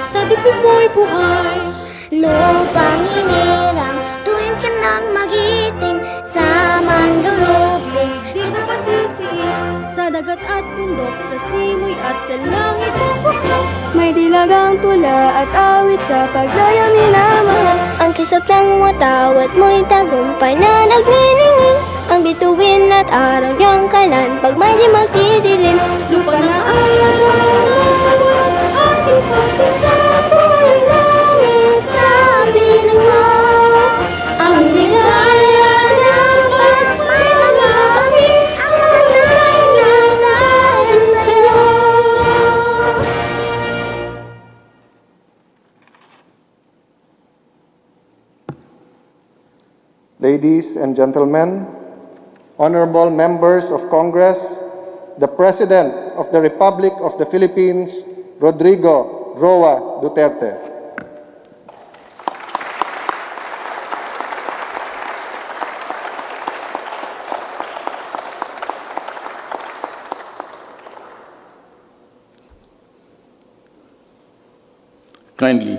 sa dibdib mo'y buhay. Lupang inirang, tuwing ka nang magiting, sa manduluping, Di ka pasisiin sa dagat at bundok, sa simoy at sa langit ang bukok. May dilagang tula at awit sa pagdaya minamahal. ang kisap ng watawat mo'y tagumpay na nagniningning, ang bituin at araw niyang kalan, pag may di magdidilim. Lupa na ayaw mo ating pasensya. Sabi ng mo, ang ligaya ng pagpapalaki, ang tunay na dahil sa'yo. Ladies and gentlemen, honorable members of Congress, the President of the Republic of the Philippines, Rodrigo Duterte. Kindly.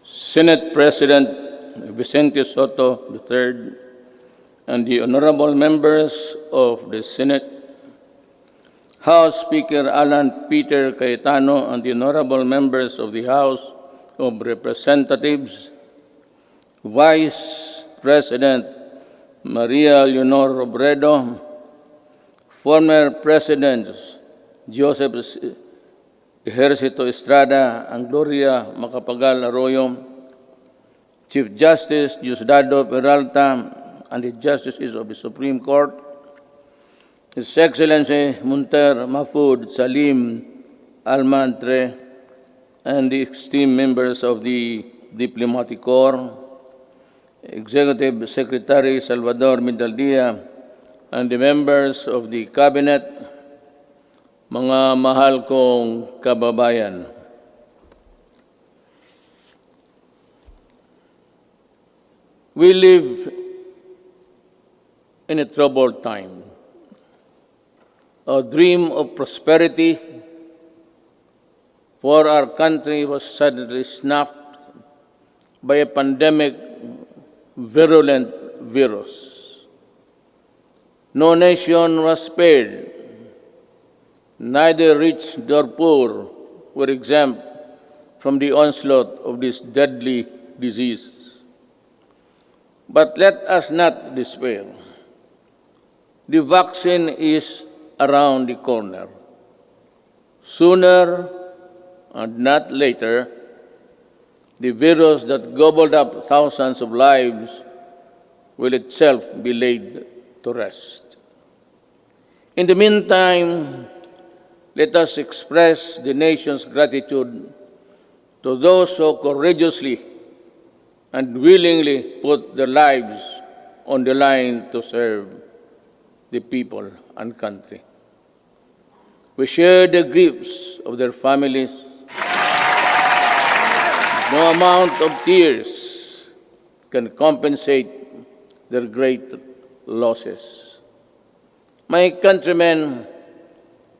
Senate President Vicente Sotto III and the honorable members of the Senate, House Speaker Alan Peter Cayetano and the honorable members of the House of Representatives, Vice President Maria Leonor Robredo, former Presidents Joseph Ejercito Estrada and Gloria Macapagal Arroyo, Chief Justice Diosdado Peralta and the Justices of the Supreme Court, His Excellency Munter Mahfoud Salim Almantre, and the esteemed members of the Diplomatic Corps, Executive Secretary Salvador Mindaldia, and the members of the Cabinet, mga mahal kong kababayan. We live in a troubled time. A dream of prosperity for our country was suddenly snuffed by a pandemic virulent virus. No nation was spared. Neither rich nor poor were exempt from the onslaught of this deadly disease. But let us not despair. The vaccine is around the corner. Sooner and not later, the virus that gobbled up thousands of lives will itself be laid to rest. In the meantime, let us express the nation's gratitude to those who courageously and willingly put their lives on the line to serve the people and country. We share the griefs of their families. No amount of tears can compensate their great losses. My countrymen,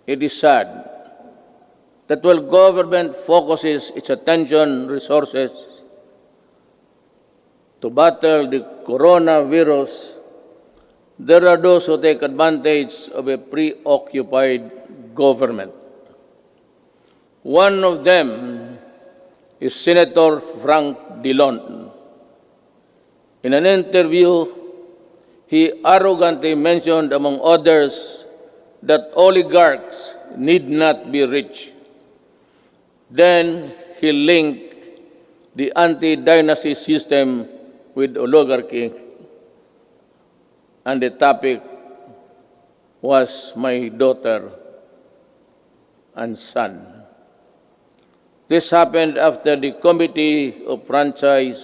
it is sad that while government focuses its attention resources to battle the coronavirus, there are those who take advantage of a preoccupied government. One of them is Senator Frank Dillon. In an interview, he arrogantly mentioned, among others, that oligarchs need not be rich. Then he linked the anti-dynasty system with oligarchy, and the topic was my daughter and son. This happened after the Committee of Franchise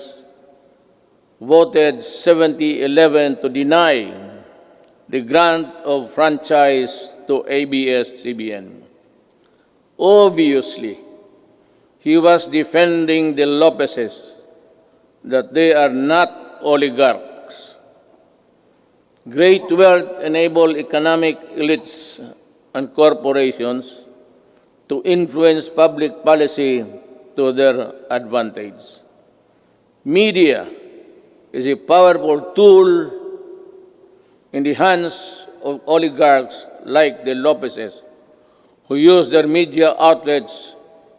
voted 70-11 to deny the grant of franchise to ABS-CBN. Obviously, he was defending the Lopezes, that they are not oligarchs. Great wealth enable economic elites and corporations to influence public policy to their advantage. Media is a powerful tool in the hands of oligarchs like the Lopezes, who use their media outlets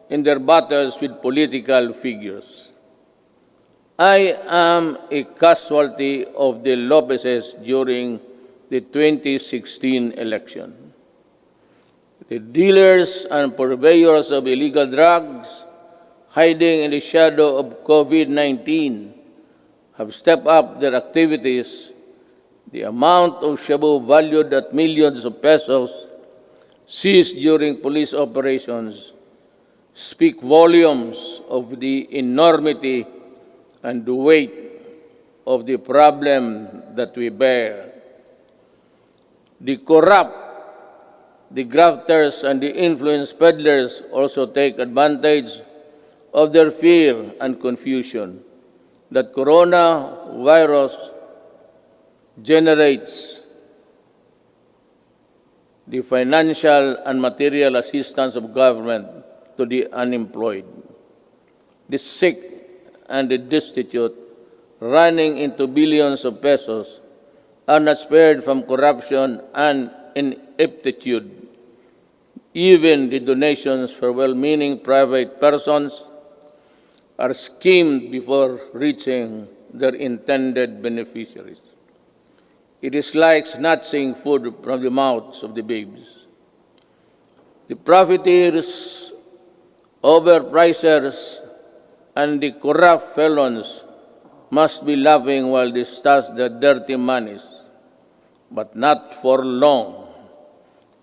in their battles with political figures. I am a casualty of the Lopezes during the 2016 election. The dealers and purveyors of illegal drugs, hiding in the shadow of COVID-19, have stepped up their activities. The amount of shabu valued at millions of pesos seized during police operations speak volumes of the enormity and the weight of the problem that we bear. The corrupt, the grafters, and the influence peddlers also take advantage of their fear and confusion that coronavirus generates the financial and material assistance of government to the unemployed, the sick, and the destitute, running into billions of pesos, are not spared from corruption and ineptitude. Even the donations for well-meaning private persons are schemed before reaching their intended beneficiaries. It is like snatching food from the mouths of the babes. The profiteers, overpricers, and the corrupt felons must be laughing while they stash their dirty monies, but not for long.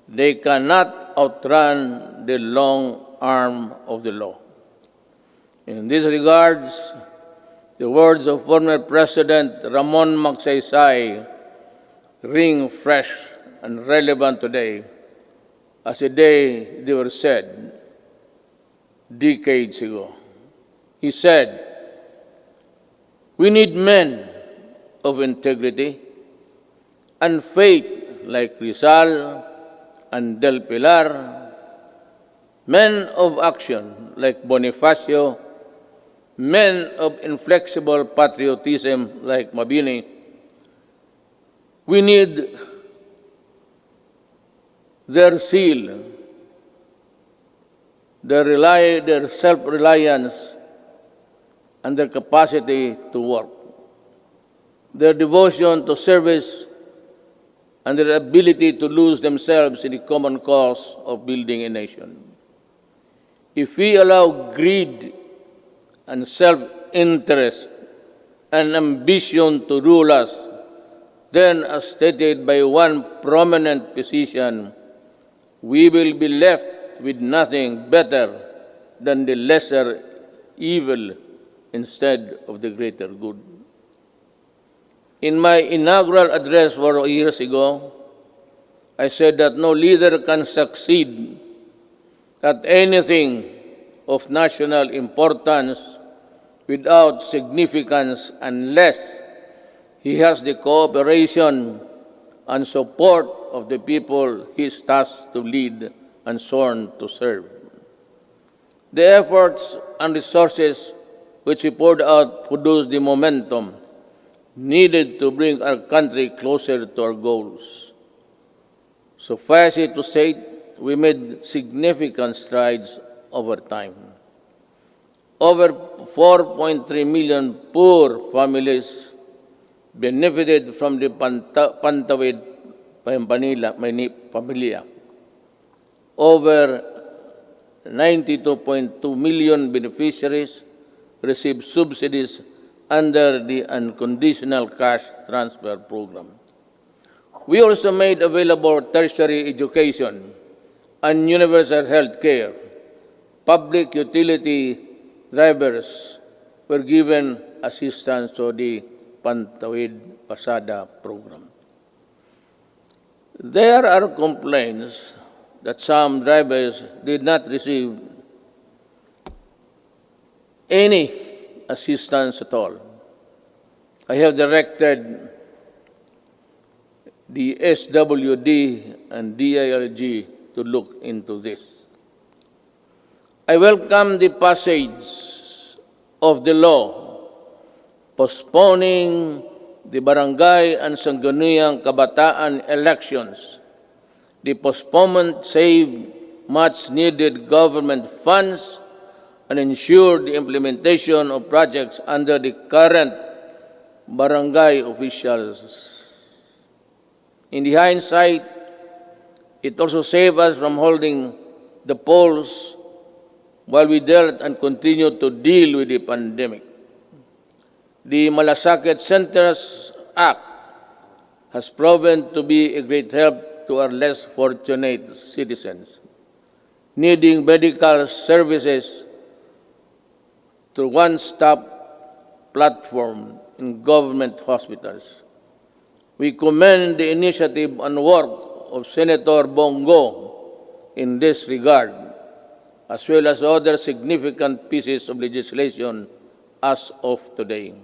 They cannot outrun the long arm of the law. In these regards, the words of former President Ramon Magsaysay ring fresh and relevant today as the day they were said decades ago. He said, "We need men of integrity and faith like Rizal and Del Pilar, men of action like Bonifacio, men of inflexible patriotism like Mabini. We need their zeal, their self-reliance, and their capacity to work, their devotion to service, and their ability to lose themselves in the common cause of building a nation. If we allow greed and self-interest and ambition to rule us, then, as stated by one prominent physician, we will be left with nothing better than the lesser evil instead of the greater good." In my inaugural address 4 years ago, I said that no leader can succeed at anything of national importance without significance unless he has the cooperation and support of the people he is tasked to lead and sworn to serve. The efforts and resources which we poured out produced the momentum needed to bring our country closer to our goals. Suffice it to say, we made significant strides over time. Over 4.3 million poor families benefited from the Pantawid Pamilya. Over 92.2 million beneficiaries received subsidies under the unconditional cash transfer program. We also made available tertiary education and universal health care. Public utility drivers were given assistance to the Pantawid Pasada program. There are complaints that some drivers did not receive any assistance at all. I have directed the SWD and DILG to look into this. I welcome the passage of the law postponing the barangay and sangguniang kabataan elections. The postponement saved much-needed government funds and ensured the implementation of projects under the current barangay officials. In the hindsight, it also saved us from holding the polls while we dealt and continued to deal with the pandemic. The Malasakit Centers Act has proven to be a great help to our less fortunate citizens needing medical services through one-stop platform in government hospitals. We commend the initiative and work of Senator Bongo in this regard, as well as other significant pieces of legislation as of today.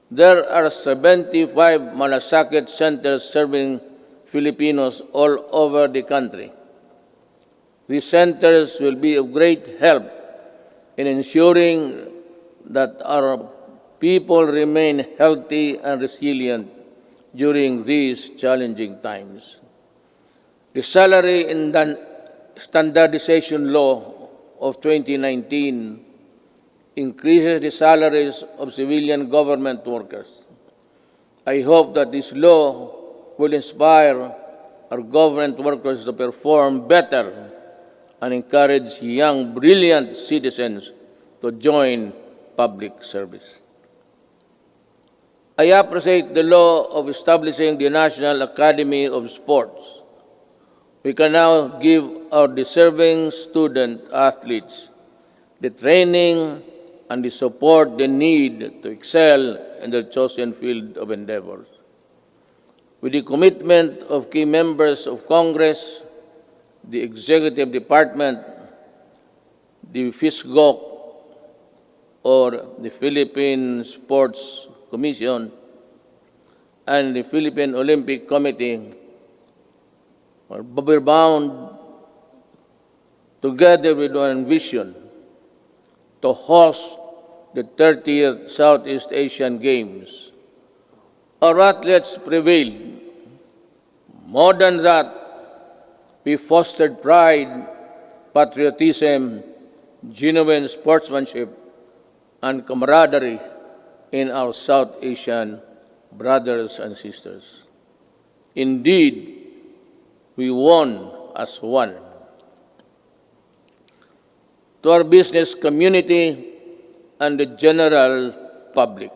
There are 75 Malasakit centers serving Filipinos all over the country. These centers will be of great help in ensuring that our people remain healthy and resilient during these challenging times. The Salary and Standardization Law of 2019 increases the salaries of civilian government workers. I hope that this law will inspire our government workers to perform better and encourage young, brilliant citizens to join public service. I appreciate the law of establishing the National Academy of Sports. We can now give our deserving student athletes the training and the support they need to excel in their chosen field of endeavors. With the commitment of key members of Congress, the Executive Department, the FISGOC, or the Philippine Sports Commission, and the Philippine Olympic Committee, we're bound together with one vision to host the 30th Southeast Asian Games. Our athletes prevailed. More than that, we fostered pride, patriotism, genuine sportsmanship, and camaraderie in our South Asian brothers and sisters. Indeed, we won as one. To our business community and the general public,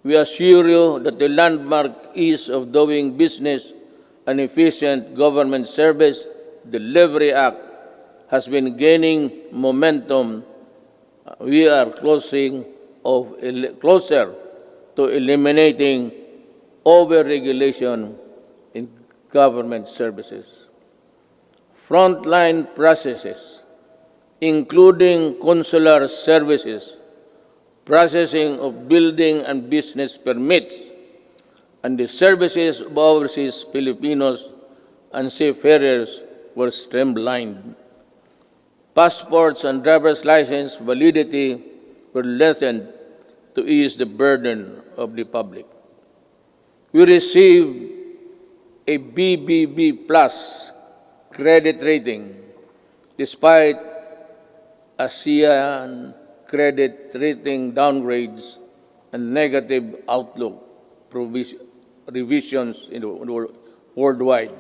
we assure you that the landmark ease of doing business and efficient government service delivery act has been gaining momentum. We are closer to eliminating over-regulation in government services. Frontline processes, including consular services, processing of building and business permits, and the services of overseas Filipinos and seafarers were streamlined. Passports and driver's license validity were lessened to ease the burden of the public. We received a BBB plus credit rating despite ASEAN credit rating downgrades and negative outlook revisions in the worldwide.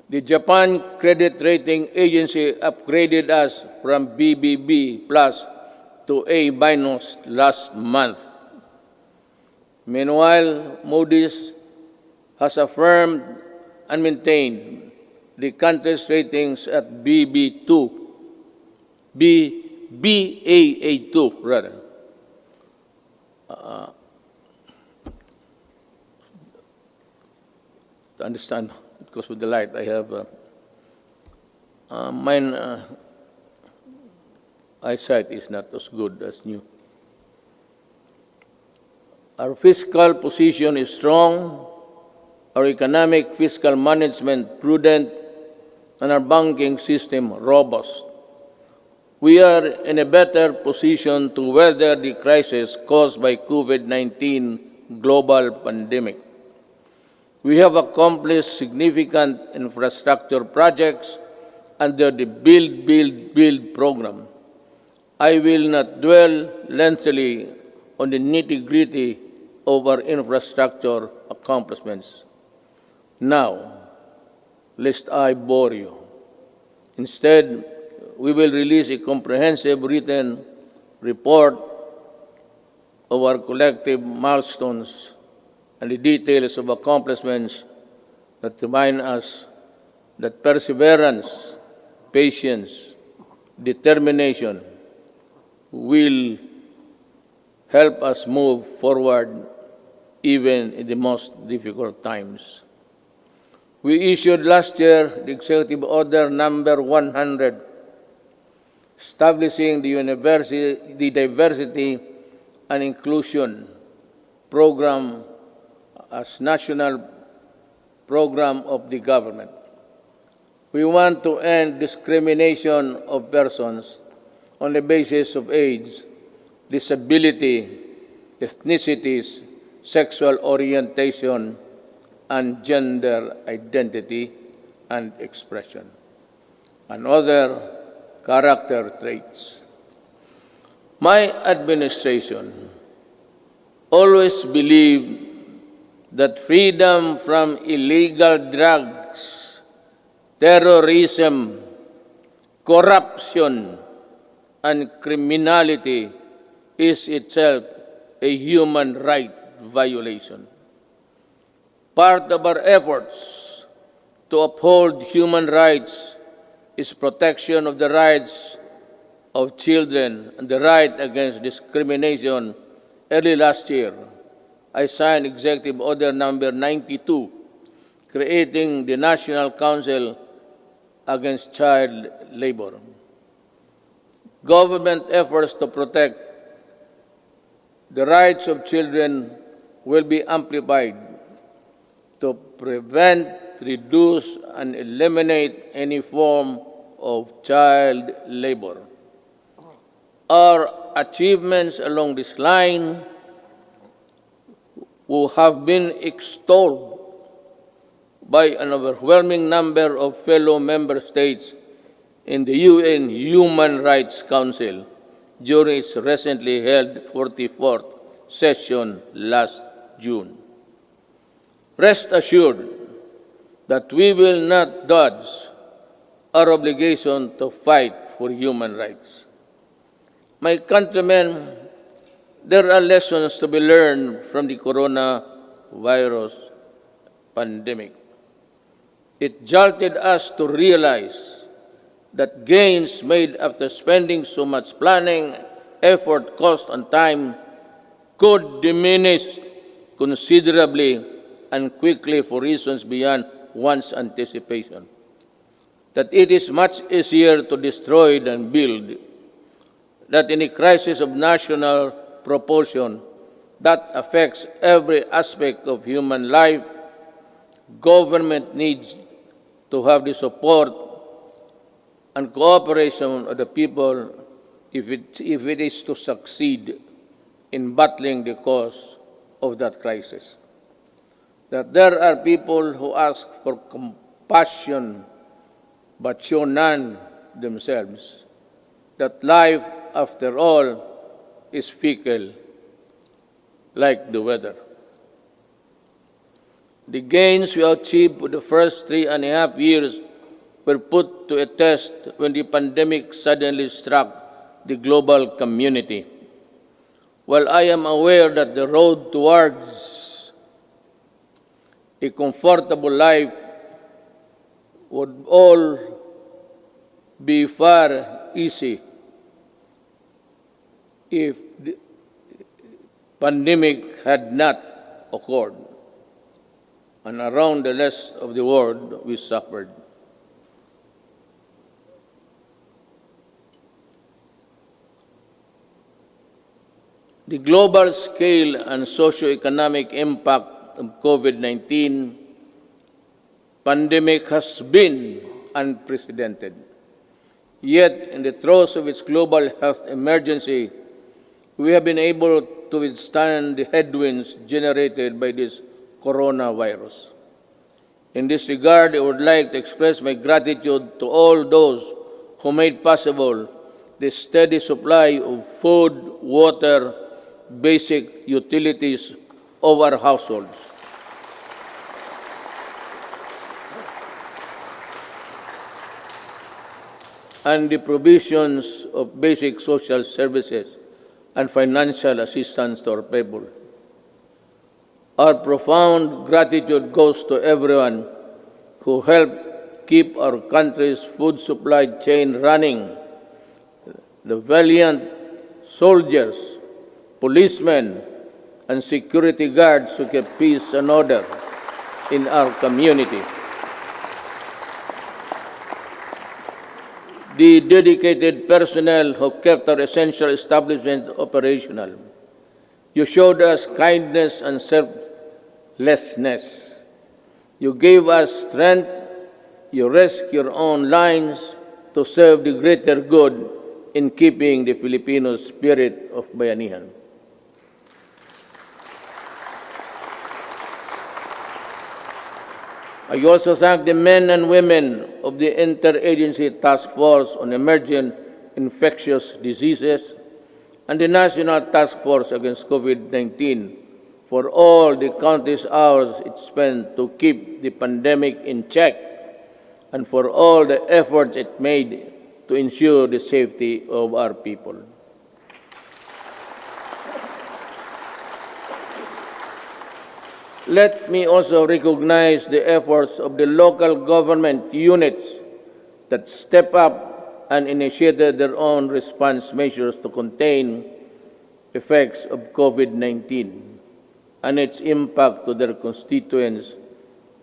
The Japan Credit Rating Agency upgraded us from BBB plus to A minus last month. Meanwhile, Moody's has affirmed and maintained the country's ratings at Baa2 rather. To understand, because with the light I have eyesight is not as good as new. Our fiscal position is strong, our economic fiscal management prudent, and our banking system robust. We are in a better position to weather the crisis caused by COVID-19 global pandemic. We have accomplished significant infrastructure projects under the Build program. I will not dwell lengthily on the nitty-gritty of our infrastructure accomplishments now, lest I bore you. Instead, we will release a comprehensive written report of our collective milestones and the details of accomplishments that remind us that perseverance, patience, determination will help us move forward even in the most difficult times. We issued last year the Executive Order number 100, establishing the Diversity and Inclusion Program as national program of the government. We want to end discrimination of persons on the basis of age, disability, ethnicities, sexual orientation, and gender identity and expression, and other character traits. My administration always believed that freedom from illegal drugs, terrorism, corruption, and criminality is itself a human right violation. Part of our efforts to uphold human rights is protection of the rights of children and the right against discrimination. Early last year, I signed Executive Order number 92, creating the National Council Against Child Labor. Government efforts to protect the rights of children will be amplified to prevent, reduce, and eliminate any form of child labor. Our achievements along this line will have been extolled by an overwhelming number of fellow member states in the UN Human Rights Council during its recently held 44th session last June. Rest assured that we will not dodge our obligation to fight for human rights. My countrymen, there are lessons to be learned from the coronavirus pandemic. It jolted us to realize that gains made after spending so much planning, effort, cost, and time could diminish considerably and quickly for reasons beyond one's anticipation. That it is much easier to destroy than build. That in a crisis of national proportion that affects every aspect of human life, government needs to have the support and cooperation of the people if it is to succeed in battling the cause of that crisis. That there are people who ask for compassion but show none themselves. That life, after all, is fickle, like the weather. The gains we achieved for the first 3.5 years were put to a test when the pandemic suddenly struck the global community. While I am aware that the road towards a comfortable life would all be far easy if the pandemic had not occurred, and around the rest of the world we suffered. The global scale and socio-economic impact of COVID-19 pandemic has been unprecedented. Yet, in the throes of its global health emergency, we have been able to withstand the headwinds generated by this coronavirus. In this regard, I would like to express my gratitude to all those who made possible the steady supply of food, water, basic utilities of our households. And the provisions of basic social services and financial assistance to our people. Our profound gratitude goes to everyone who helped keep our country's food supply chain running. The valiant soldiers, policemen, and security guards who kept peace and order in our community. The dedicated personnel who kept our essential establishment operational. You showed us kindness and selflessness. You gave us strength. You risked your own lives to serve the greater good in keeping the Filipino spirit of bayanihan. I also thank the men and women of the Interagency Task Force on Emerging Infectious Diseases and the National Task Force Against COVID-19 for all the countless hours it spent to keep the pandemic in check and for all the efforts it made to ensure the safety of our people. Let me also recognize the efforts of the local government units that step up and initiated their own response measures to contain effects of COVID-19 and its impact to their constituents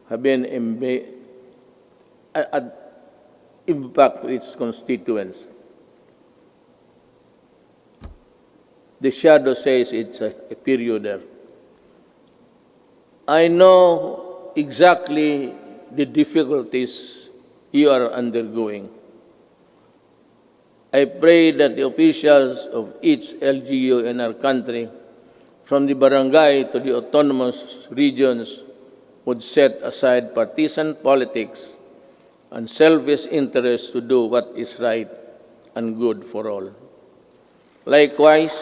have been impact to its constituents. The shadow says it's a period there. I know exactly the difficulties you are undergoing. I pray that the officials of each LGU in our country, from the barangay to the autonomous regions, would set aside partisan politics and selfish interests to do what is right and good for all. Likewise,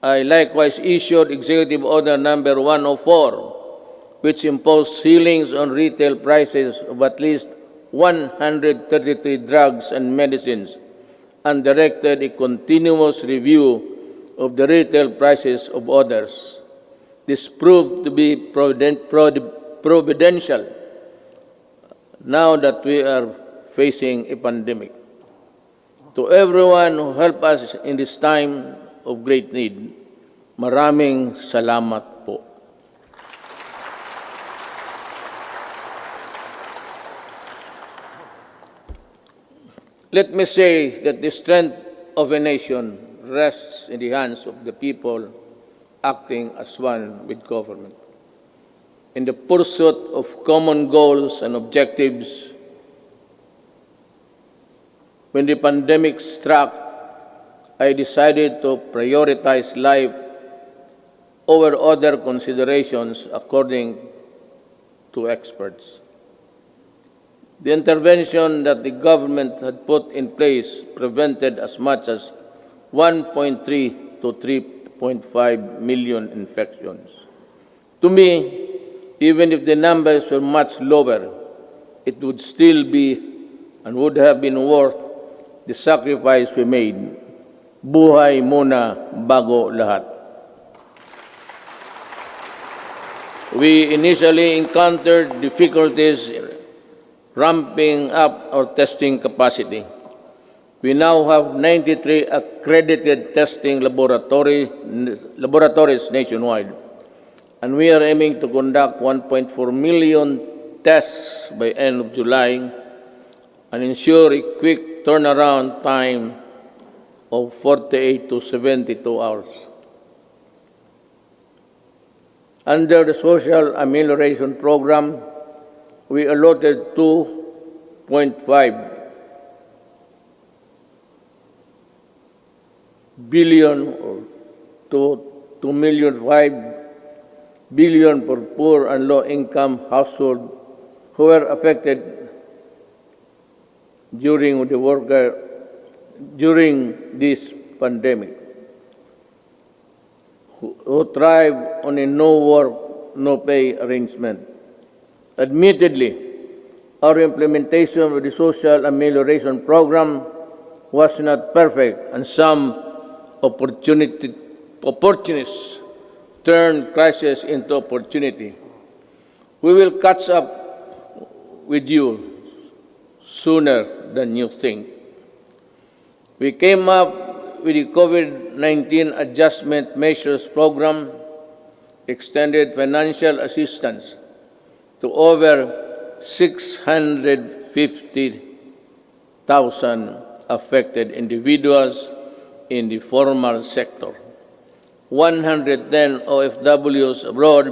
I likewise issued Executive Order Number 104, which imposed ceilings on retail prices of at least 133 drugs and medicines and directed a continuous review of the retail prices of others. This proved to be providential now that we are facing a pandemic. To everyone who helped us in this time of great need, maraming salamat po. Let me say that the strength of a nation rests in the hands of the people acting as one with government. In the pursuit of common goals and objectives, when the pandemic struck, I decided to prioritize life over other considerations according to experts. The intervention that the government had put in place prevented as much as 1.3 to 3.5 million infections. To me, even if the numbers were much lower, it would still be and would have been worth the sacrifice we made. Buhay muna bago lahat. We initially encountered difficulties ramping up our testing capacity. We now have 93 accredited testing laboratories nationwide, and we are aiming to conduct 1.4 million tests by end of July and ensure a quick turnaround time of 48 to 72 hours. Under the Social Amelioration Program, we allotted 2.5 billion or to 2.5 billion for poor and low-income households who were affected during this pandemic, who thrive on a no-work, no-pay arrangement. Admittedly, our implementation of the Social Amelioration Program was not perfect, and some opportunists turned crisis into opportunity. We will catch up with you sooner than you think. We came up with the COVID-19 Adjustment Measures Program, extended financial assistance to over 650,000 affected individuals in the formal sector, 110 OFWs abroad,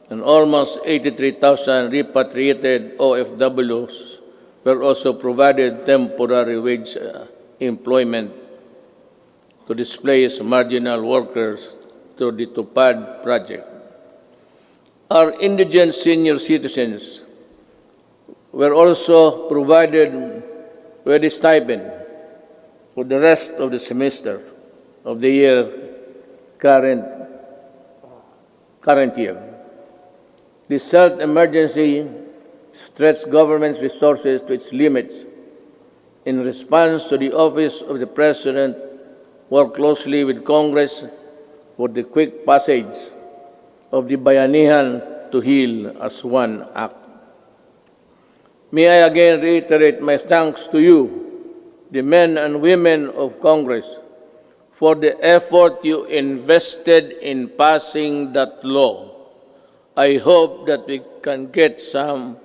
and almost 83,000 repatriated OFWs were also provided temporary wage employment to displace marginal workers through the TUPAD project. Our indigent senior citizens were also provided with a stipend for the rest of the semester of the year current year. This health emergency stretched government's resources to its limits. In response to the Office of the President, worked closely with Congress for the quick passage of the Bayanihan to Heal as One Act. May I again reiterate my thanks to you, the men and women of Congress, for the effort you invested in passing that law. I hope that we can get some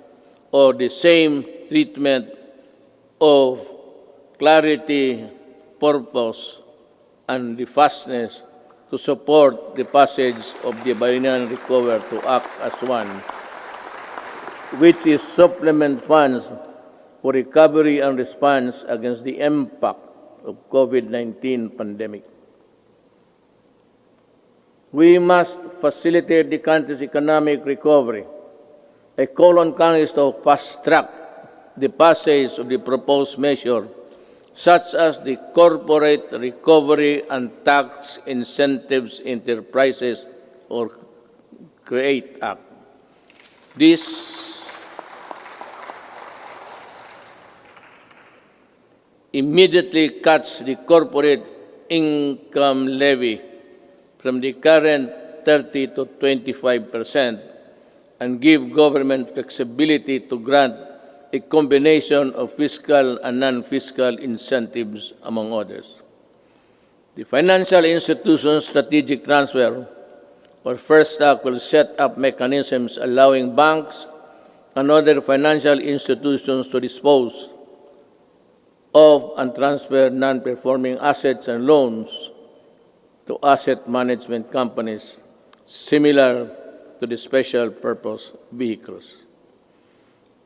or the same treatment of clarity, purpose, and the fastness to support the passage of the Bayanihan Recover to Act as One, which is supplement funds for recovery and response against the impact of COVID-19 pandemic. We must facilitate the country's economic recovery. I call on Congress to fast-track the passage of the proposed measure, such as the Corporate Recovery and Tax Incentives Enterprises or CREATE Act. This immediately cuts the corporate income levy from the current 30 to 25% and give government flexibility to grant a combination of fiscal and non-fiscal incentives, among others. The Financial Institutions Strategic Transfer, or First Act, will set up mechanisms allowing banks and other financial institutions to dispose of and transfer non-performing assets and loans to asset management companies similar to the special purpose vehicles.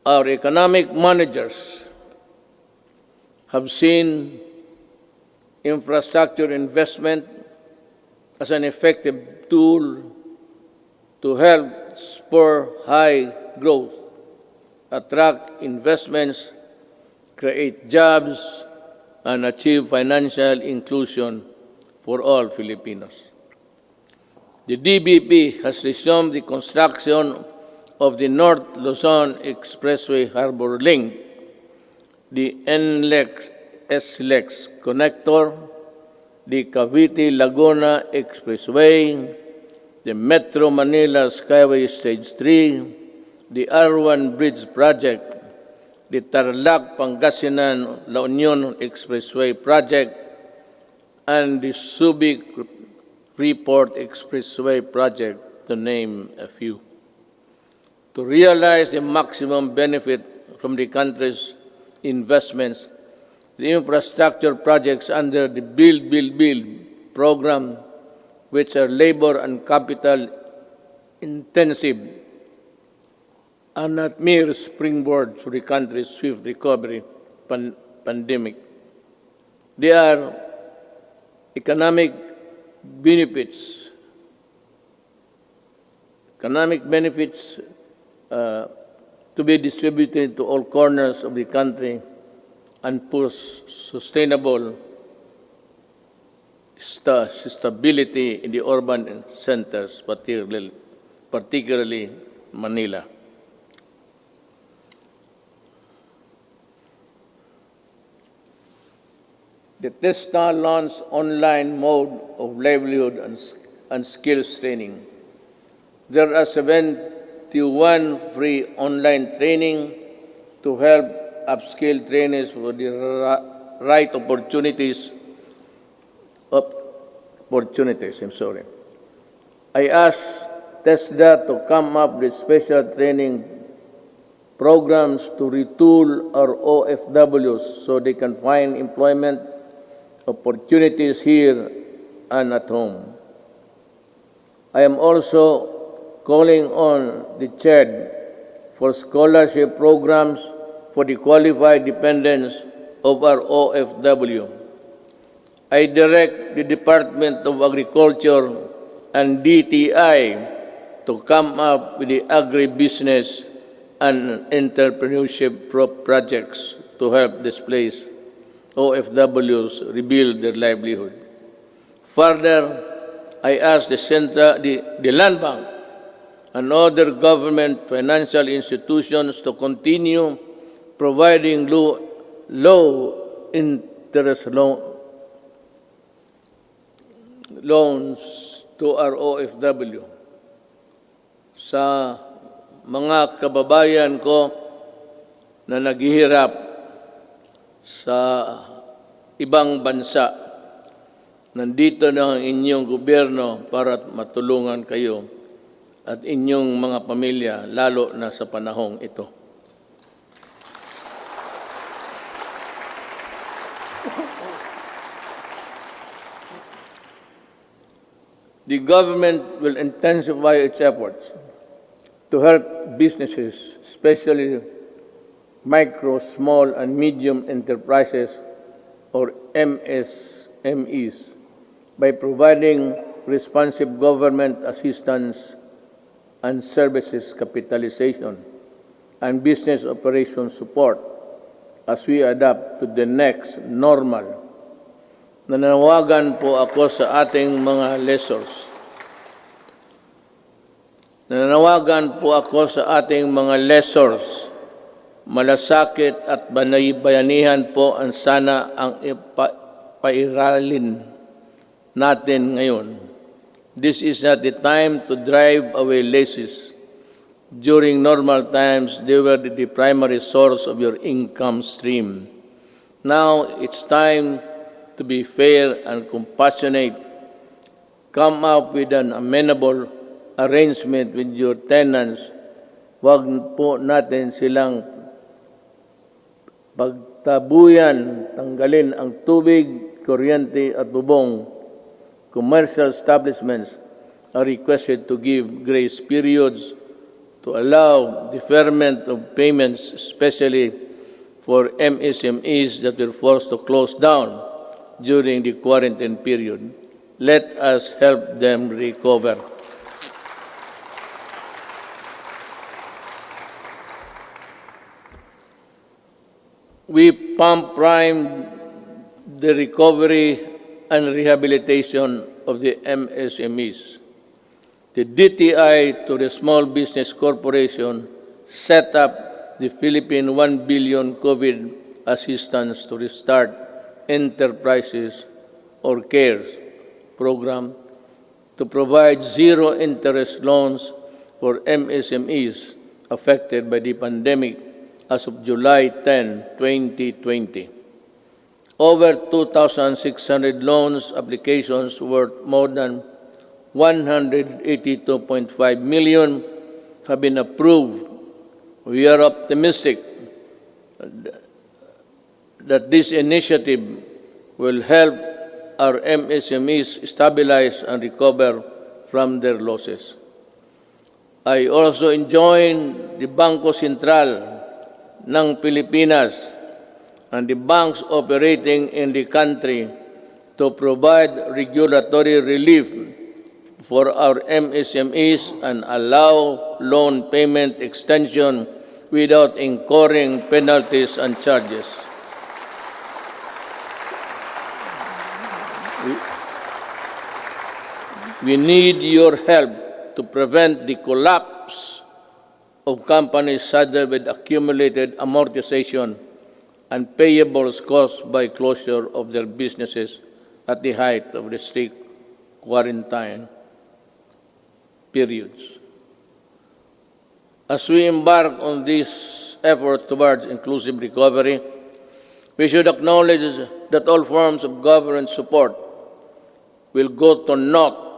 Our economic managers have seen infrastructure investment as an effective tool to help spur high growth, attract investments, create jobs, and achieve financial inclusion for all Filipinos. The DBP has resumed the construction of the North Luzon Expressway Harbor Link, the NLEX-SLEX connector, the Cavite-Laguna Expressway, the Metro Manila Skyway Stage 3, the R1 Bridge Project, the Tarlac-Pangasinan-La Union Expressway Project, and the Subic-Freeport Expressway Project, to name a few. To realize the maximum benefit from the country's investments, the infrastructure projects under the Build program, which are labor and capital intensive, are not mere springboard for the country's swift recovery pandemic. They are economic benefits to be distributed to all corners of the country and push sustainable stability in the urban centers, particularly Manila. The TESTA launched online mode of livelihood and skills training. There are 71 free online training to help upskill trainees for the right opportunities. I asked TESDA to come up with special training programs to retool our OFWs so they can find employment opportunities here and at home. I am also calling on the CHED for scholarship programs for the qualified dependents of our OFW. I direct the Department of Agriculture and DTI to come up with the agribusiness and entrepreneurship projects to help displaced OFWs rebuild their livelihood. Further, I ask the Land Bank and other government financial institutions to continue providing low-interest loans to our OFW. Sa mga kababayan ko na naghihirap sa ibang bansa, nandito na ang inyong gobyerno para matulungan kayo at inyong mga pamilya, lalo na sa panahong ito. The government will intensify its efforts to help businesses, especially micro, small, and medium enterprises, or MSMEs, by providing responsive government assistance and services capitalization and business operation support as we adapt to the next normal. Nananawagan po ako sa ating mga lessors. Malasakit at bayanihan po ang sana ang pairalin natin ngayon. This is not the time to drive away leases. During normal times, they were the primary source of your income stream. Now, it's time to be fair and compassionate. Come up with an amenable arrangement with your tenants. Huwag po natin silang pagtabuyan, tanggalin ang tubig, kuryente at bubong. Commercial establishments are requested to give grace periods to allow deferment of payments, especially for MSMEs that were forced to close down during the quarantine period. Let us help them recover. We pump prime the recovery and rehabilitation of the MSMEs. The DTI to the Small Business Corporation set up the Philippine 1 billion COVID assistance to restart enterprises or CARES program to provide zero-interest loans for MSMEs affected by the pandemic as of July 10, 2020. Over 2,600 loans applications worth more than 182.5 million have been approved. We are optimistic that this initiative will help our MSMEs stabilize and recover from their losses. I also join the Bangko Sentral ng Pilipinas and the banks operating in the country to provide regulatory relief for our MSMEs and allow loan payment extension without incurring penalties and charges. We need your help to prevent the collapse of companies saddled with accumulated amortization and payables caused by closure of their businesses at the height of the strict quarantine periods. As we embark on this effort towards inclusive recovery, we should acknowledge that all forms of government support will go to naught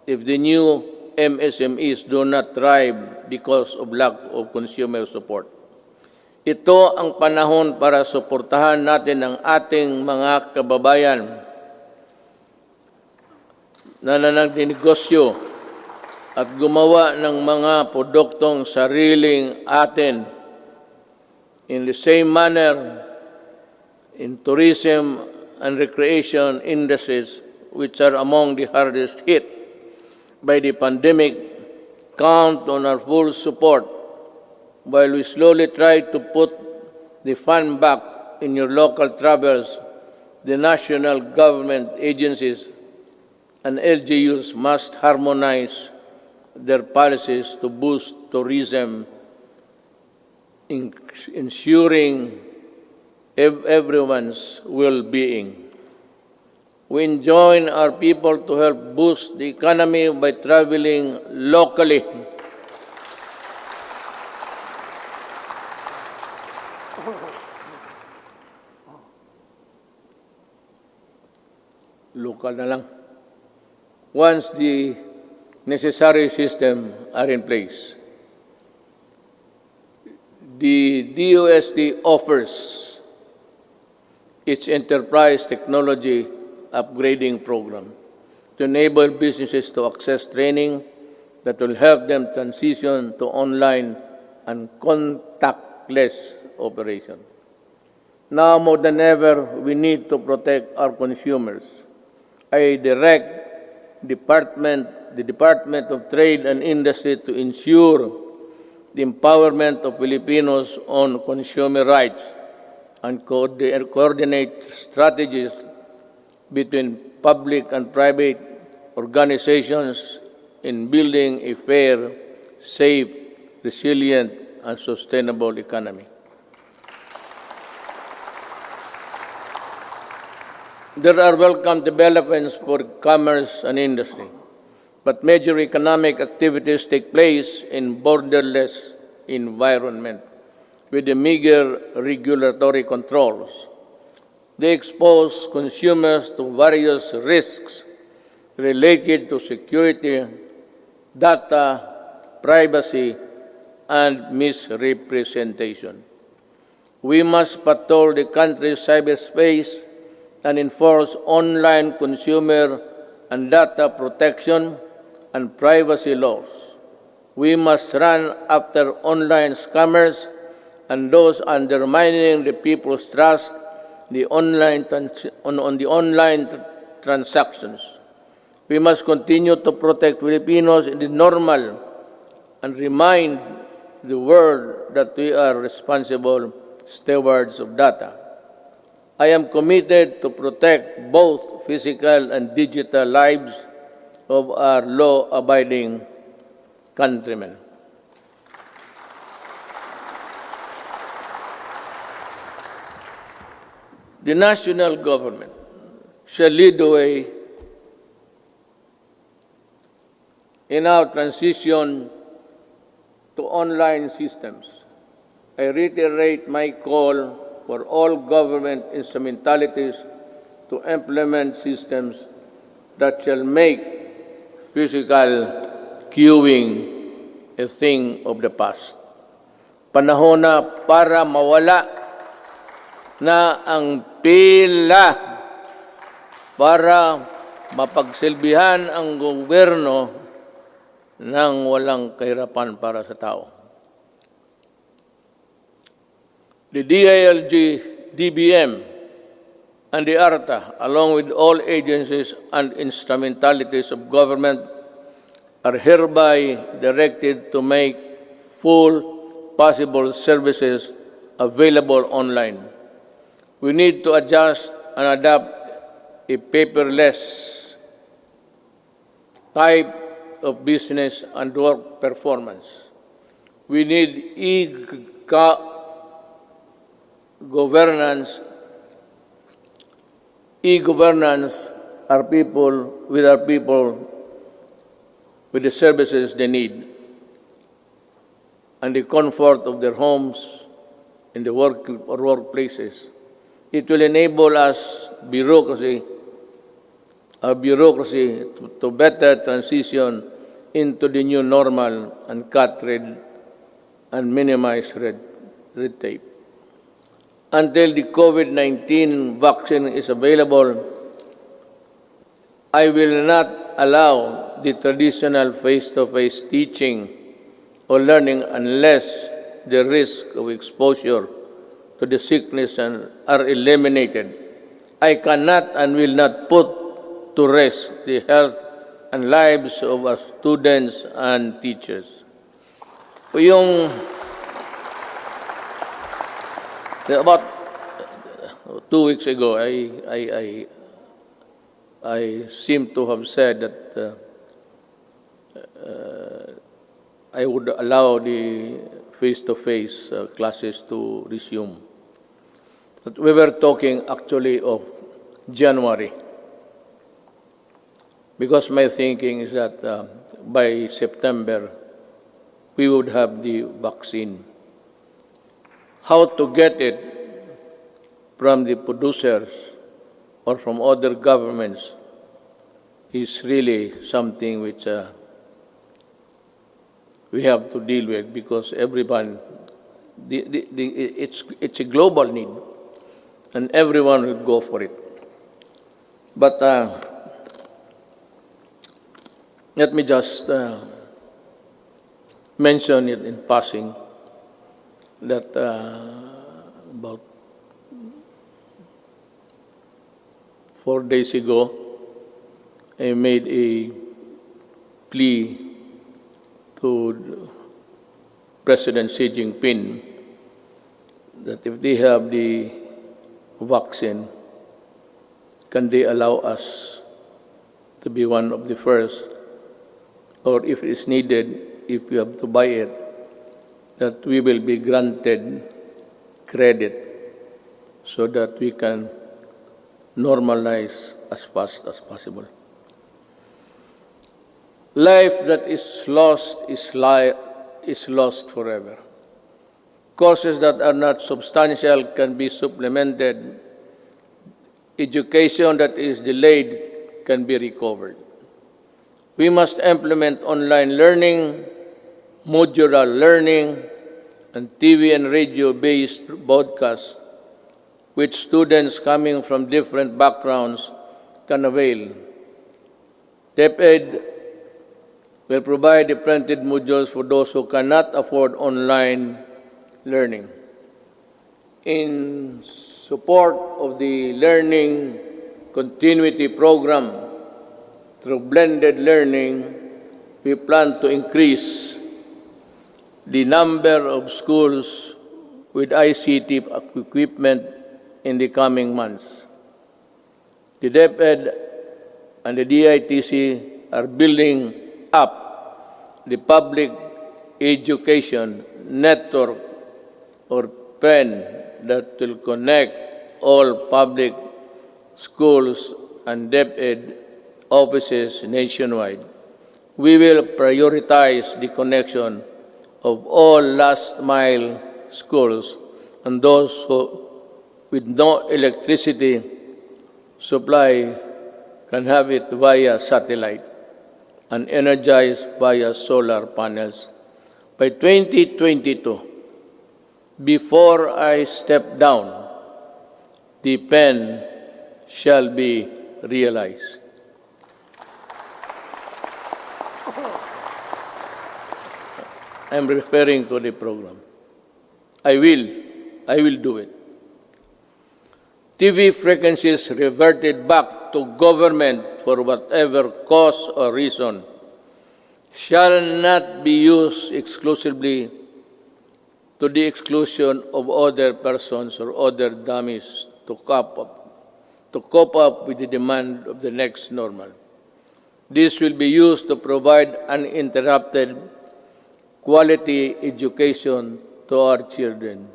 if the new MSMEs do not thrive because of lack of consumer support. Ito ang panahon para suportahan natin ang ating mga kababayan na nagnegosyo at gumawa ng mga produktong sariling atin. In the same manner, in tourism and recreation industries, which are among the hardest hit by the pandemic, count on our full support while we slowly try to put the fun back in your local travels. The national government agencies and LGUs must harmonize their policies to boost tourism, ensuring everyone's well-being. We enjoin our people to help boost the economy by traveling locally. Local na lang. Once the necessary system are in place. The DOST offers its enterprise technology upgrading program to enable businesses to access training that will help them transition to online and contactless operation. Now more than ever, we need to protect our consumers. I direct the Department of Trade and Industry to ensure the empowerment of Filipinos on consumer rights and coordinate strategies between public and private organizations in building a fair, safe, resilient, and sustainable economy. There are welcome developments for commerce and industry, but major economic activities take place in borderless environment with the meager regulatory controls. They expose consumers to various risks related to security, data, privacy, and misrepresentation. We must patrol the country's cyberspace and enforce online consumer and data protection and privacy laws. We must run after online scammers and those undermining the people's trust on the online transactions. We must continue to protect Filipinos in the normal and remind the world that we are responsible stewards of data. I am committed to protect both physical and digital lives of our law-abiding countrymen. The national government shall lead the way in our transition to online systems. I reiterate my call for all government instrumentalities to implement systems that shall make physical queuing a thing of the past. Panahon na para mawala na ang pila para mapagsilbihan ang gobyerno ng walang kahirapan para sa tao. The DILG, DBM, and the ARTA, along with all agencies and instrumentalities of government, are hereby directed to make full possible services available online. We need to adjust and adapt a paperless type of business and work performance. We need e-governance. E-governance are people with the services they need and the comfort of their homes in the work or workplaces. It will enable our bureaucracy to better transition into the new normal and cut red and minimize red tape. Until the COVID-19 vaccine is available, I will not allow the traditional face-to-face teaching or learning unless the risk of exposure to the sickness are eliminated. I cannot and will not put to rest the health and lives of our students and teachers. About 2 weeks ago, I seem to have said that I would allow the face-to-face classes to resume. But we were talking actually of January, because my thinking is that by September, we would have the vaccine. How to get it from the producers or from other governments is really something which we have to deal with, because everyone, it's a global need, and everyone will go for it. But let me just mention it in passing that about 4 days ago, I made a plea to President Xi Jinping that if they have the vaccine, can they allow us to be one of the first, or if it's needed, if we have to buy it, that we will be granted credit so that we can normalize as fast as possible. Life that is lost is lost forever. Courses that are not substantial can be supplemented. Education that is delayed can be recovered. We must implement online learning, modular learning, and TV and radio-based broadcasts, which students coming from different backgrounds can avail. DepEd will provide the printed modules for those who cannot afford online learning. In support of the Learning Continuity Program through blended learning, we plan to increase the number of schools with ICT equipment in the coming months. The DepEd and the DITC are building up the public education network or PEN that will connect all public schools and DepEd offices nationwide. We will prioritize the connection of all last-mile schools and those with no electricity supply can have it via satellite and energized via solar panels. By 2022, before I step down, the pen shall be realized. I'm referring to the program. I will do it. TV frequencies reverted back to government for whatever cause or reason shall not be used exclusively to the exclusion of other persons or other dummies to cope up with the demand of the next normal. This will be used to provide uninterrupted quality education to our children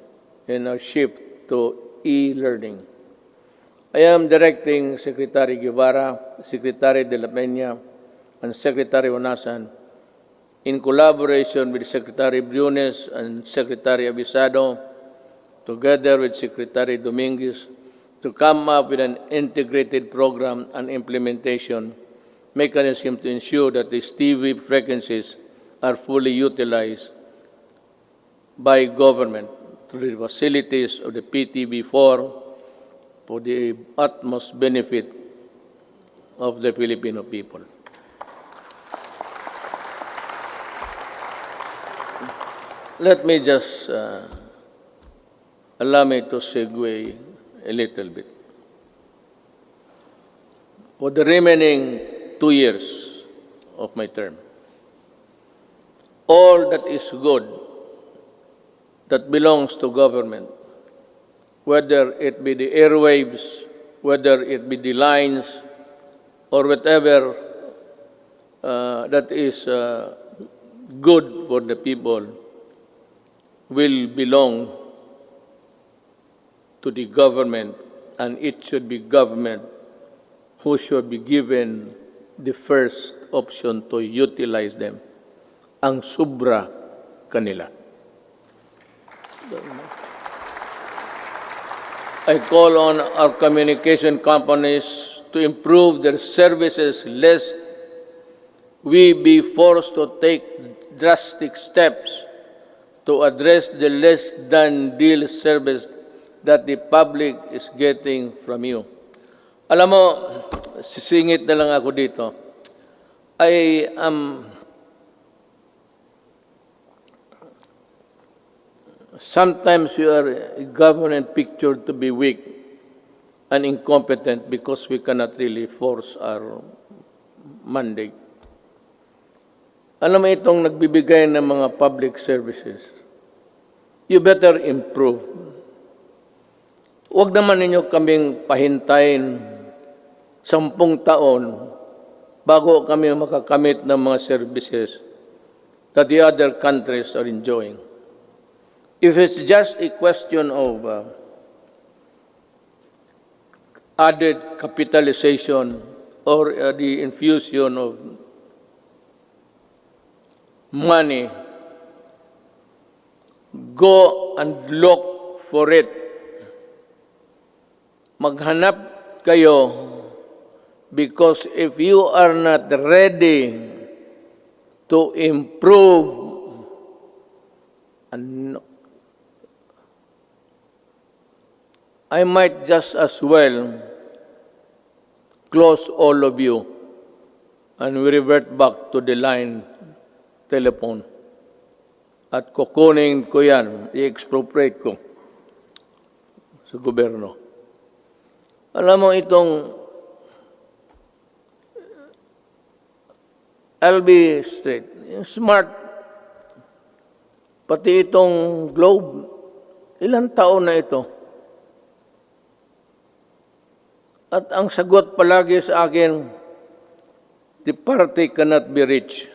in our shift to e-learning. I am directing Secretary Guevara, Secretary De La Peña, and Secretary Onasan, in collaboration with Secretary Briones and Secretary Abisado, together with Secretary Dominguez, to come up with an integrated program and implementation mechanism to ensure that these TV frequencies are fully utilized by government through the facilities of the PTV4 for the utmost benefit of the Filipino people. Let me just allow me to segue a little bit. For the remaining 2 years of my term, all that is good that belongs to government, whether it be the airwaves, whether it be the lines, or whatever that is good for the people, will belong to the government, and it should be government who should be given the first option to utilize them. Ang sobra kanila. I call on our communication companies to improve their services lest we be forced to take drastic steps to address the less than deal service that the public is getting from you. Alam mo, sisingit na lang ako dito. I am sometimes you are government pictured to be weak and incompetent because we cannot really force our mandate. Alam mo itong nagbibigay ng mga public services, you better improve. Huwag naman ninyo kaming pahintayin 10 taon bago kami makakamit ng mga services that the other countries are enjoying. If it's just a question of added capitalization or the infusion of money, go and look for it. Maghanap kayo, because if you are not ready to improve, I might just as well close all of you and we revert back to the line telephone. At kukunin ko yan, i-expropriate ko sa gobyerno. Alam mo itong, I'll be straight, smart, pati itong globe, ilang taon na ito? At ang sagot palagi sa akin, the party cannot be reached.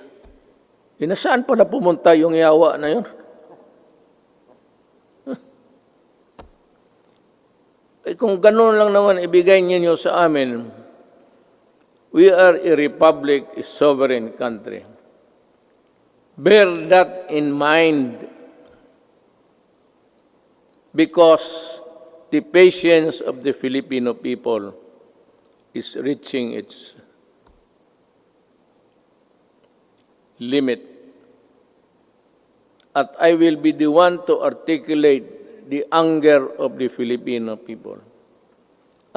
Nasaan pala pumunta yung yawa na yun? Kung gano'n lang naman ibigay ninyo sa amin, we are a republic, a sovereign country. Bear that in mind, because the patience of the Filipino people is reaching its limit. At I will be the one to articulate the anger of the Filipino people.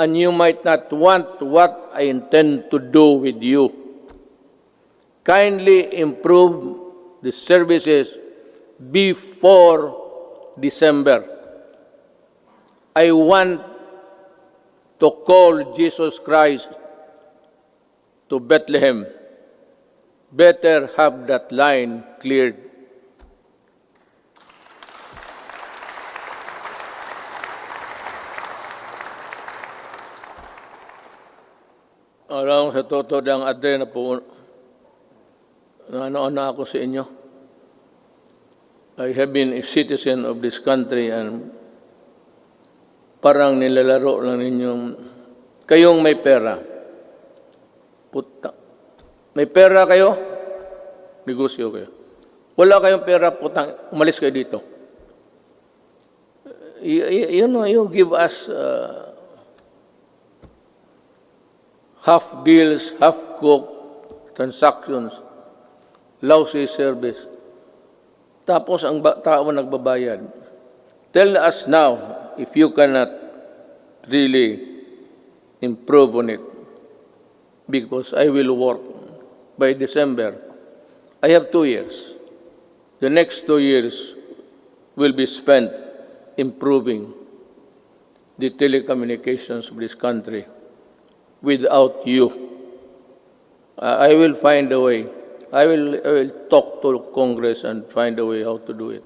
and you might not want what I intend to do with you. Kindly improve the services before December. I want to call Jesus Christ to Bethlehem. Better have that line cleared. Alam sa totoo ng ate na po, ano ako sa inyo. I have been a citizen of this country and parang nilalaro lang ninyong, kayong may pera. Puta. May pera kayo, negosyo kayo. Wala kayong pera, putang, umalis kayo dito. You give us half deals, half cooked transactions, lousy service. Tapos ang tao nagbabayad. Tell us now if you cannot really improve on it, because I will work by December. I have 2 years. The next 2 years will be spent improving the telecommunications of this country. Without you, I will find a way. I will talk to Congress and find a way how to do it.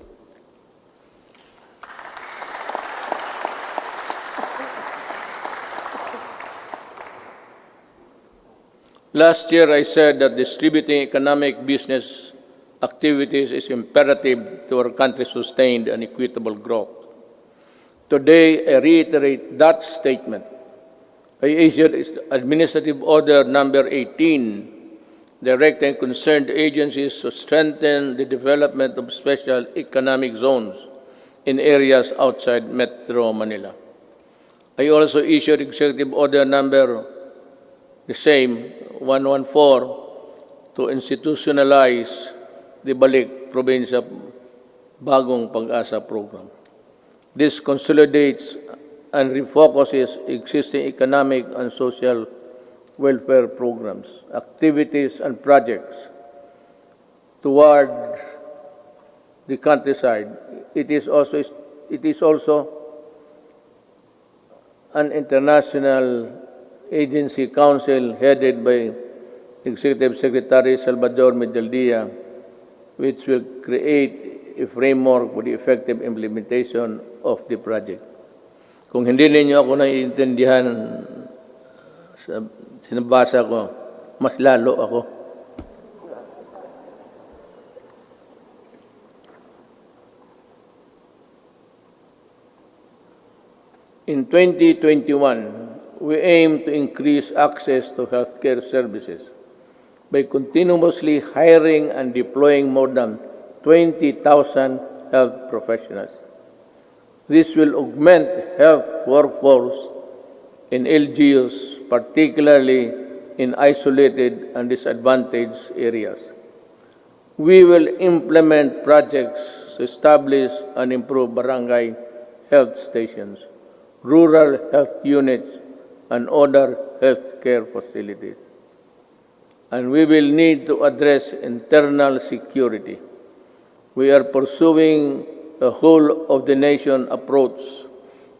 Last year, I said that distributing economic business activities is imperative to our country's sustained and equitable growth. Today, I reiterate that statement. I issued Administrative Order Number 18, directing concerned agencies to strengthen the development of special economic zones in areas outside Metro Manila. I also issued Executive Order Number 114 to institutionalize the Balik Probinsya Bagong Pag-asa program. This consolidates and refocuses existing economic and social welfare programs, activities, and projects toward the countryside. It is also an international agency council headed by Executive Secretary Salvador Medialdia, which will create a framework for the effective implementation of the project. Kung hindi ninyo ako naiintindihan sa sinabasa ko, mas lalo ako. In 2021, we aim to increase access to healthcare services by continuously hiring and deploying more than 20,000 health professionals. This will augment health workforce in LGUs, particularly in isolated and disadvantaged areas. We will implement projects to establish and improve barangay health stations, rural health units, and other healthcare facilities. And we will need to address internal security. We are pursuing a whole-of-the-nation approach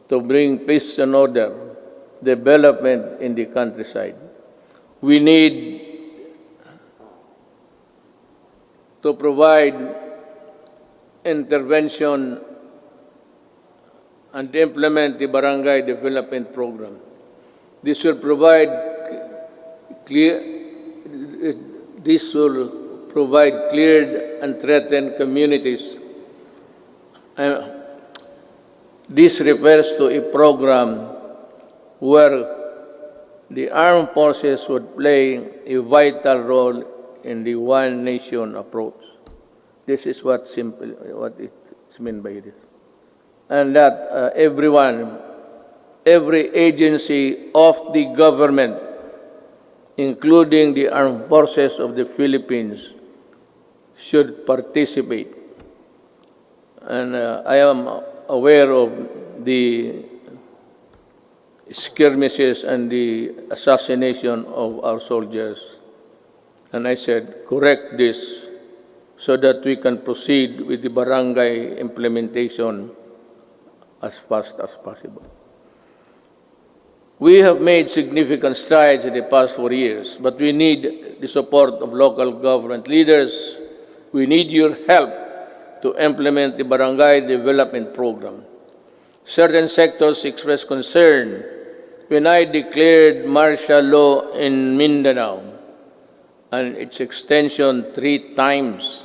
to bring peace and order, development in the countryside. We need to provide intervention and implement the barangay development program. This will provide cleared and threatened communities. This refers to a program where the armed forces would play a vital role in the one nation approach. This is what it's meant by this. And that every agency of the government, including the armed forces of the Philippines, should participate. And I am aware of the skirmishes and the assassination of our soldiers. And I said, correct this so that we can proceed with the barangay implementation as fast as possible. We have made significant strides in the past 4 years, but we need the support of local government leaders. We need your help to implement the barangay development program. Certain sectors expressed concern when I declared martial law in Mindanao and its extension 3 times.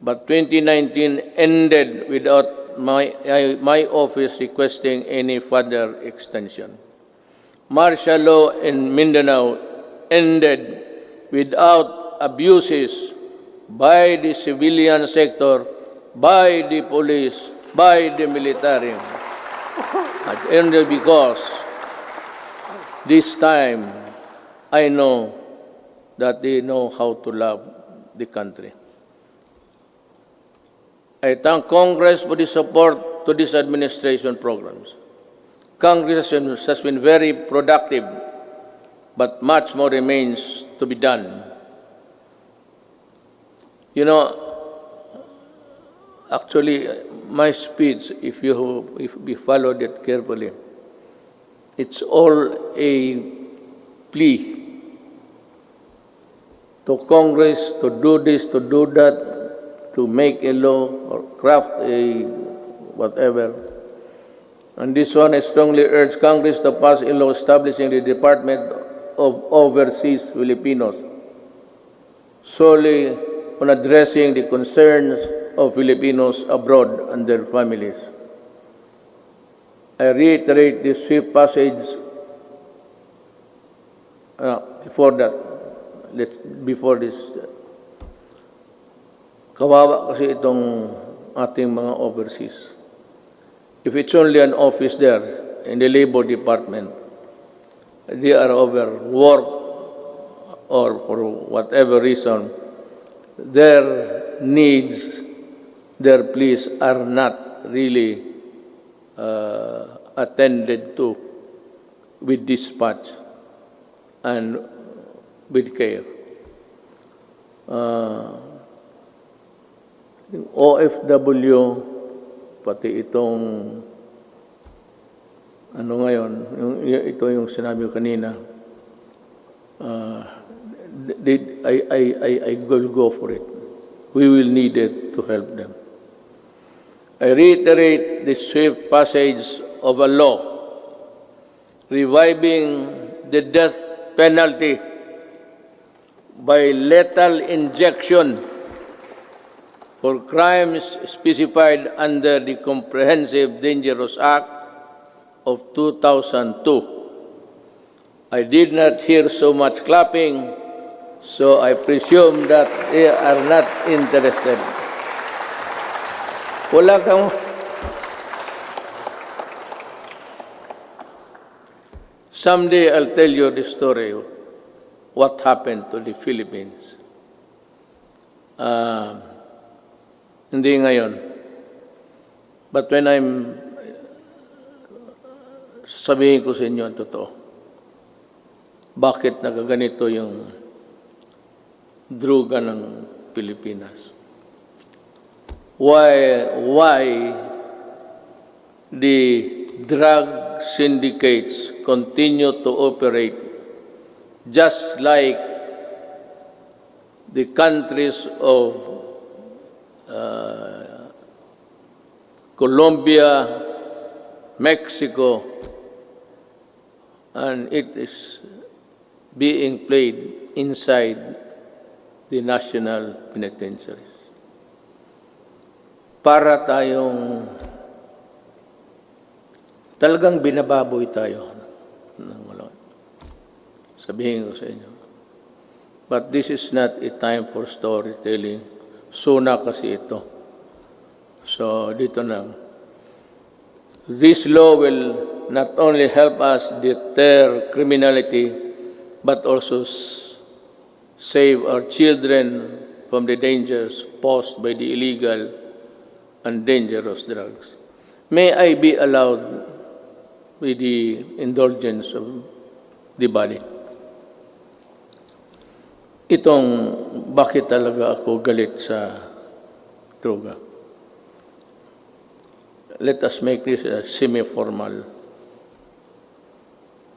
But 2019 ended without my office requesting any further extension. Martial law in Mindanao ended without abuses by the civilian sector, by the police, by the military. It ended because this time I know that they know how to love the country. I thank Congress for the support to these administration programs. Congress has been very productive, but much more remains to be done. You know, actually, my speech, if we followed it carefully, it's all a plea to Congress to do this, to do that, to make a law or craft a whatever. And this one, I strongly urge Congress to pass a law establishing the Department of Overseas Filipinos, solely on addressing the concerns of Filipinos abroad and their families. I reiterate the swift passage before this. Kawawa kasi itong ating mga overseas. If it's only an office there in the Labor Department, they are overworked or for whatever reason, their needs, their pleas are not really attended to with dispatch and with care. Yung OFW, pati itong ano ngayon, ito yung sinabi ko kanina, I will go for it. We will need it to help them. I reiterate the swift passage of a law reviving the death penalty by lethal injection for crimes specified under the Comprehensive Dangerous Act of 2002. I did not hear so much clapping, so I presume that they are not interested. Wala kang... Someday I'll tell you the story of what happened to the Philippines. Hindi ngayon. But when sabihin ko sa inyo ang totoo, bakit nagaganito yung droga ng Pilipinas? Why the drug syndicates continue to operate just like the countries of Colombia, Mexico, and it is being played inside the national penitentiaries. Para tayong talagang binababoy tayo. Sabihin ko sa inyo. But this is not a time for storytelling. Sona kasi ito. So, dito na. This law will not only help us deter criminality, but also save our children from the dangers posed by the illegal and dangerous drugs. May I be allowed with the indulgence of the body. Itong bakit talaga ako galit sa droga. Let us make this a semi-formal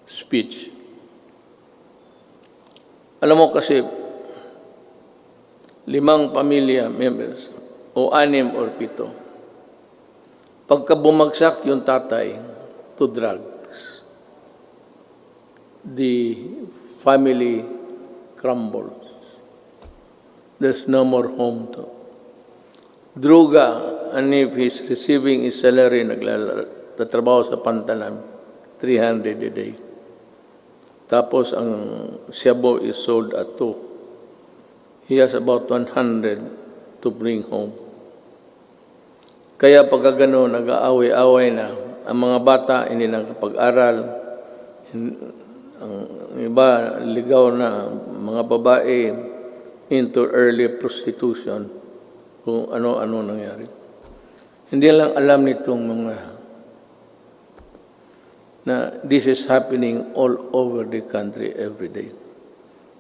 speech. Alam mo kasi, 5 pamilya members, o 6 or 7, pagka bumagsak yung tatay to drugs, the family crumbles. There's no more home to. Droga, and if he's receiving his salary, nagtatrabaho sa pantalan, 300 a day. Tapos ang shabu is sold at 2. He has about 100 to bring home. Kaya pagka gano'n, nag-aaway-aaway na. Ang mga bata, hindi nakapag-aral. Ang iba, ligaw na. Mga babae, into early prostitution. Kung ano-ano nangyari. Hindi lang alam nitong mga na this is happening all over the country every day.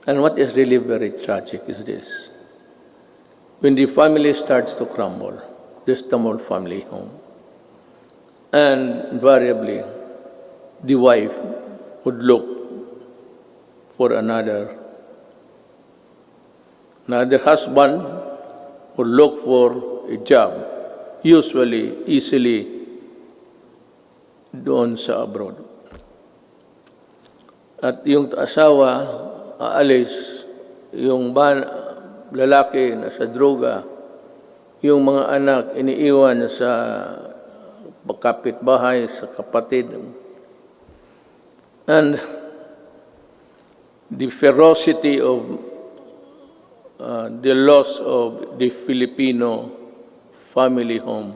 And what is really very tragic is this. When the family starts to crumble, there's no more family home. And invariably, the wife would look for another husband would look for a job, usually, easily, doon sa abroad. At yung asawa, aalis, yung lalaki na sa droga, yung mga anak iniiwan sa kapitbahay, sa kapatid. And the ferocity of the loss of the Filipino family home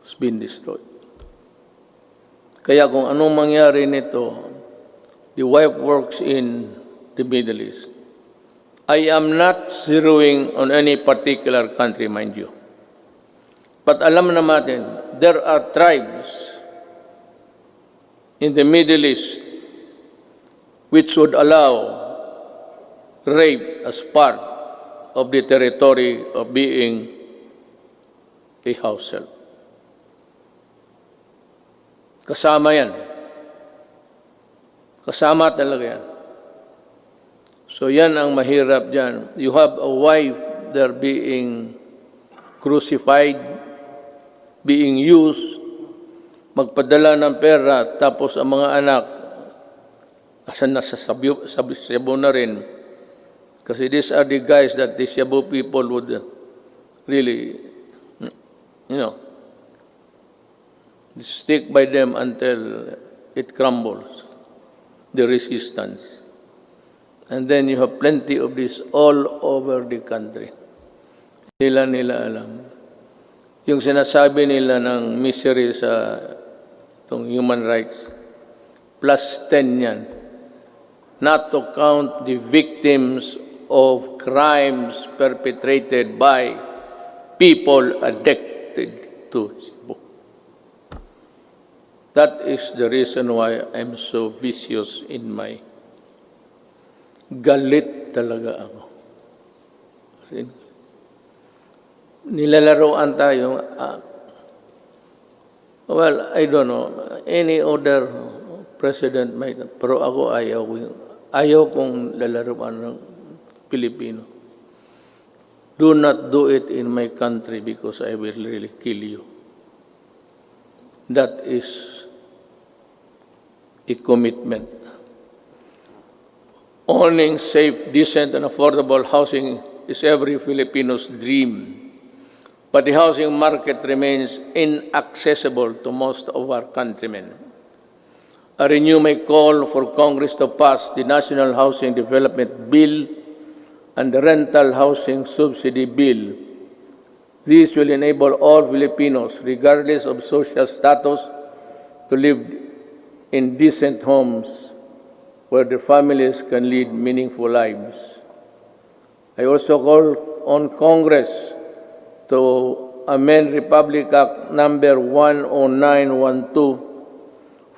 has been destroyed. Kaya kung anong mangyari nito, the wife works in the Middle East. I am not zeroing on any particular country, mind you. But alam natin, there are tribes in the Middle East which would allow rape as part of the territory of being a house help. Kasama yan. Kasama talaga yan. So yan ang mahirap dyan. You have a wife there being crucified, being used, magpadala ng pera, tapos ang mga anak, asan nasa Cebu na rin. Kasi these are the guys that the Cebu people would really, stick by them until it crumbles, the resistance. And then you have plenty of this all over the country. Nila alam. Yung sinasabi nila ng misery sa itong human rights, plus 10 yan. Not to count the victims of crimes perpetrated by people addicted to Cebu. That is the reason why I'm so vicious in my galit talaga ako. Nilalaroan tayo. Well, I don't know. Any other president might, pero ako ayaw kong lalaroan ng Pilipino. Do not do it in my country because I will really kill you. That is a commitment. Owning safe, decent, and affordable housing is every Filipino's dream. But the housing market remains inaccessible to most of our countrymen. I renew my call for Congress to pass the National Housing Development Bill and the Rental Housing Subsidy Bill. These will enable all Filipinos, regardless of social status, to live in decent homes where their families can lead meaningful lives. I also call on Congress to amend Republic Act number 10912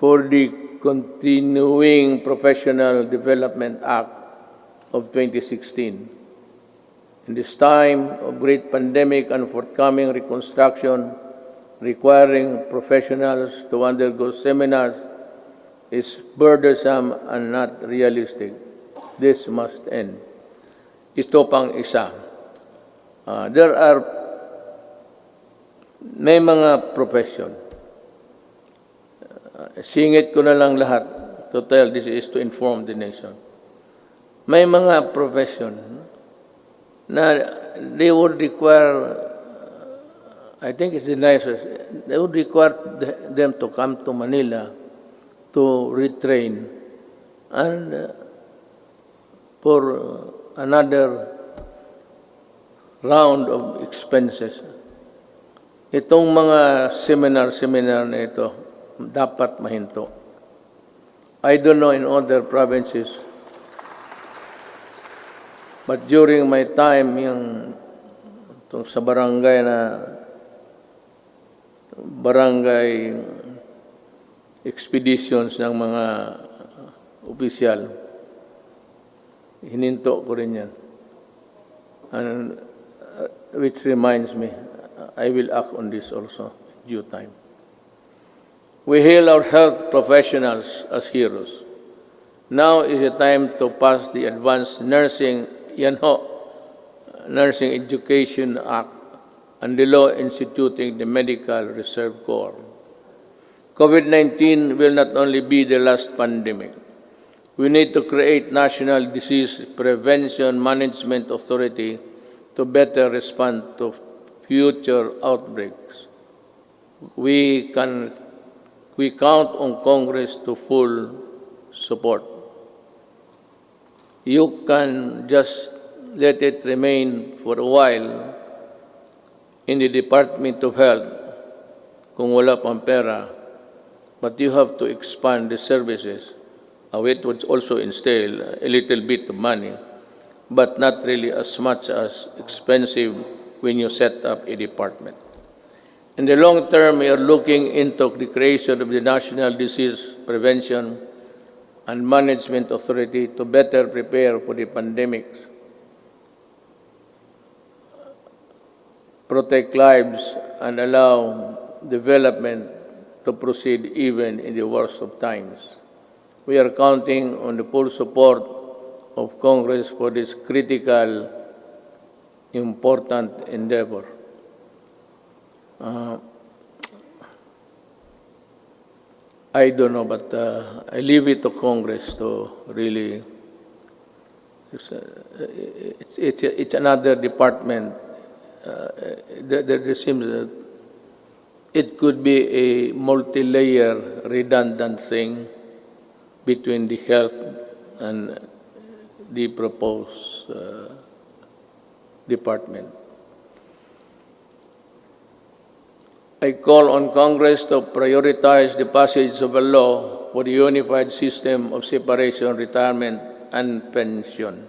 for the Continuing Professional Development Act of 2016. In this time of great pandemic and forthcoming reconstruction requiring professionals to undergo seminars is burdensome and not realistic. This must end. Ito pang isa. May mga profession. Singit ko na lang lahat to tell this is to inform the nation. May mga profession na they would require, I think it's the nicest, they would require them to come to Manila to retrain and for another round of expenses. Itong mga seminar na ito, dapat mahinto. I don't know in other provinces, but during my time sa barangay expeditions ng mga opisyal, hininto ko rin yan. And which reminds me, I will act on this also in due time. We hail our health professionals as heroes. Now is the time to pass the Advanced Nursing Education Act and the law instituting the Medical Reserve Corps. COVID-19 will not only be the last pandemic. We need to create National Disease Prevention Management Authority to better respond to future outbreaks. We count on Congress to full support. You can just let it remain for a while in the Department of Health kung wala pang pera, but you have to expand the services. It would also entail a little bit of money, but not really as much as expensive when you set up a department. In the long term, we are looking into the creation of the National Disease Prevention and Management Authority to better prepare for the pandemics, protect lives, and allow development to proceed even in the worst of times. We are counting on the full support of Congress for this critical, important endeavor. I don't know, but I leave it to Congress to really. It's another department. There seems that it could be a multi-layer, redundant thing between the health and the proposed department. I call on Congress to prioritize the passage of a law for the unified system of separation, retirement, and pension,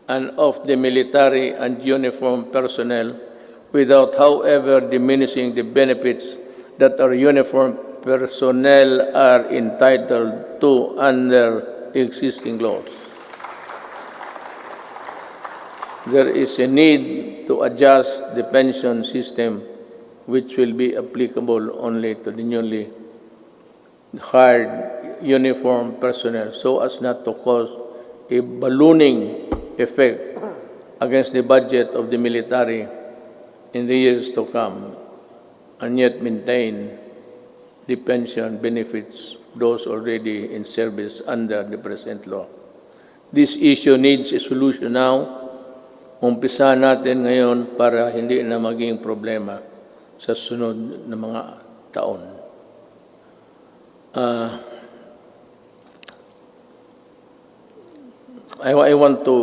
and of the military and uniformed personnel without, however, diminishing the benefits that our uniformed personnel are entitled to under existing laws. There is a need to adjust the pension system, which will be applicable only to the newly hired uniformed personnel, so as not to cause a ballooning effect against the budget of the military in the years to come, and yet maintain the pension benefits those already in service under the present law. This issue needs a solution now. Umpisa natin ngayon para hindi na maging problema sa sunod na mga taon. I want to,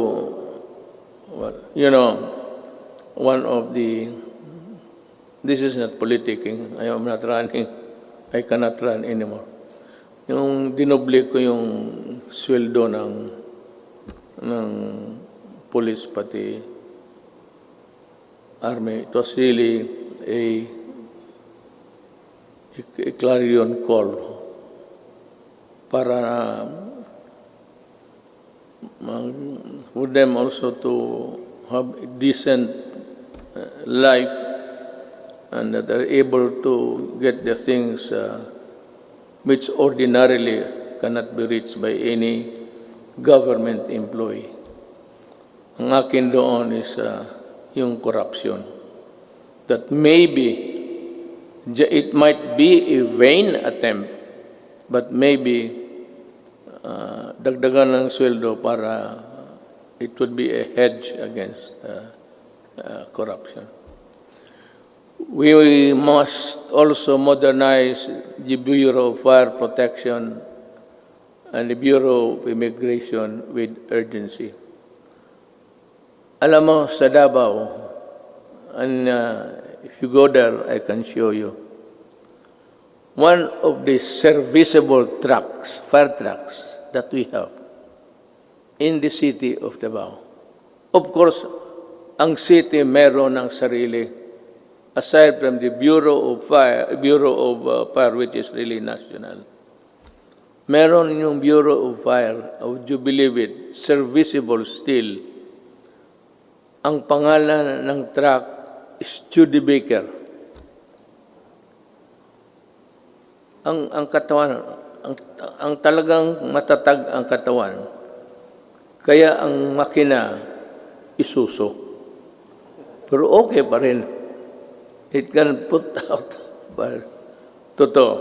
one of the, this is not politicking, I am not running, I cannot run anymore. Yung dinoble ko yung sweldo ng police pati army, it was really a clarion call para for them also to have a decent life and that they're able to get the things which ordinarily cannot be reached by any government employee. Ang akin doon is yung corruption. That maybe it might be a vain attempt, but maybe dagdagan ng sweldo para it would be a hedge against corruption. We must also modernize the Bureau of Fire Protection and the Bureau of Immigration with urgency. Alam mo, sa Davao, and if you go there, I can show you. One of the serviceable trucks, fire trucks, that we have in the city of Davao. Of course, ang city meron ng sarili, aside from the Bureau of Fire, which is really national. Meron yung Bureau of Fire, would you believe it, serviceable still. Ang pangalan ng truck is Studebaker. Ang katawan, ang talagang matatag ang katawan. Kaya ang makina isuso. Pero okay pa rin. It can put out fire. Totoo.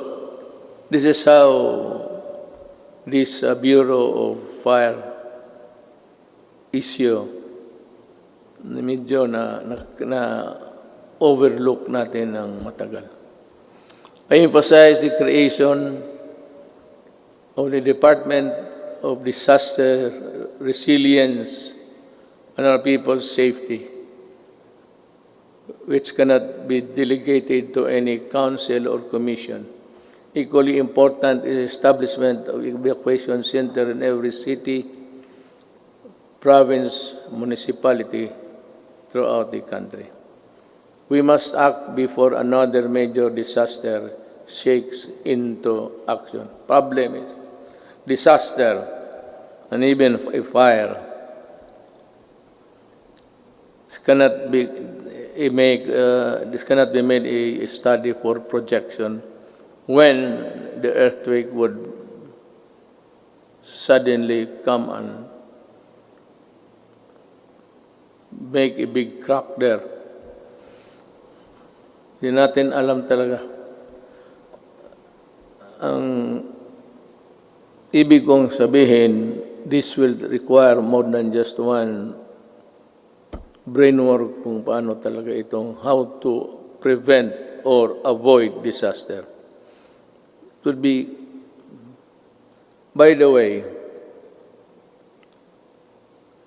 This is how this Bureau of Fire issue medyo na overlook natin ng matagal. I emphasize the creation of the Department of Disaster Resilience and our people's safety, which cannot be delegated to any council or commission. Equally important is establishment of evacuation center in every city, province, municipality throughout the country. We must act before another major disaster shakes into action. Problem is disaster and even a fire. This cannot be made a study for projection when the earthquake would suddenly come and make a big crack there. Hindi natin alam talaga. Ang ibig kong sabihin, this will require more than just one brain work kung paano talaga itong how to prevent or avoid disaster. It would be, by the way,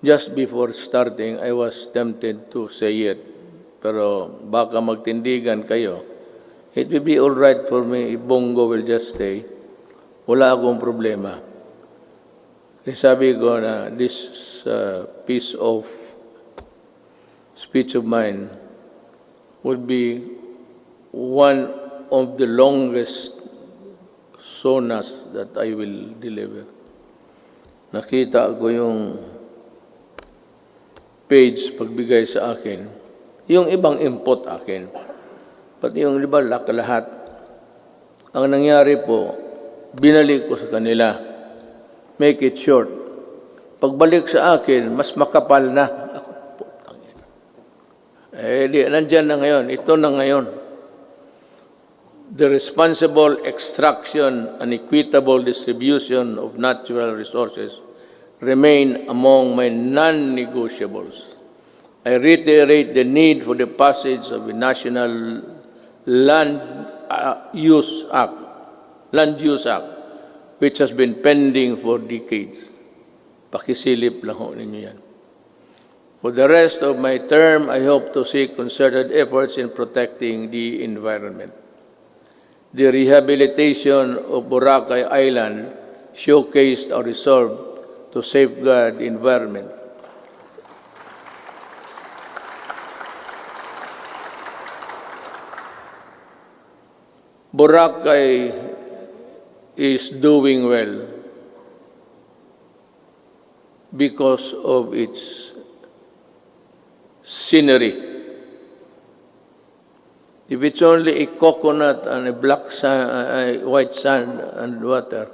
just before starting, I was tempted to say it, pero baka magtindigan kayo. It will be all right for me if Bongo will just stay. Wala akong problema. Sabi ko na this piece of speech of mine would be one of the longest sonas that I will deliver. Nakita ko yung page pagbigay sa akin. Yung ibang input akin. Pati yung, di ba, lahat. Ang nangyari po, binalik ko sa kanila. Make it short. Pagbalik sa akin, mas makapal na. Nandyan na ngayon. Ito na ngayon. The responsible extraction and equitable distribution of natural resources remain among my non-negotiables. I reiterate the need for the passage of the National Land Use Act, which has been pending for decades. Pakisilip lang ho ninyo yan. For the rest of my term, I hope to see concerted efforts in protecting the environment. The rehabilitation of Boracay Island showcased our resolve to safeguard the environment. Boracay is doing well because of its scenery. If it's only a coconut and a black sand, white sand and water,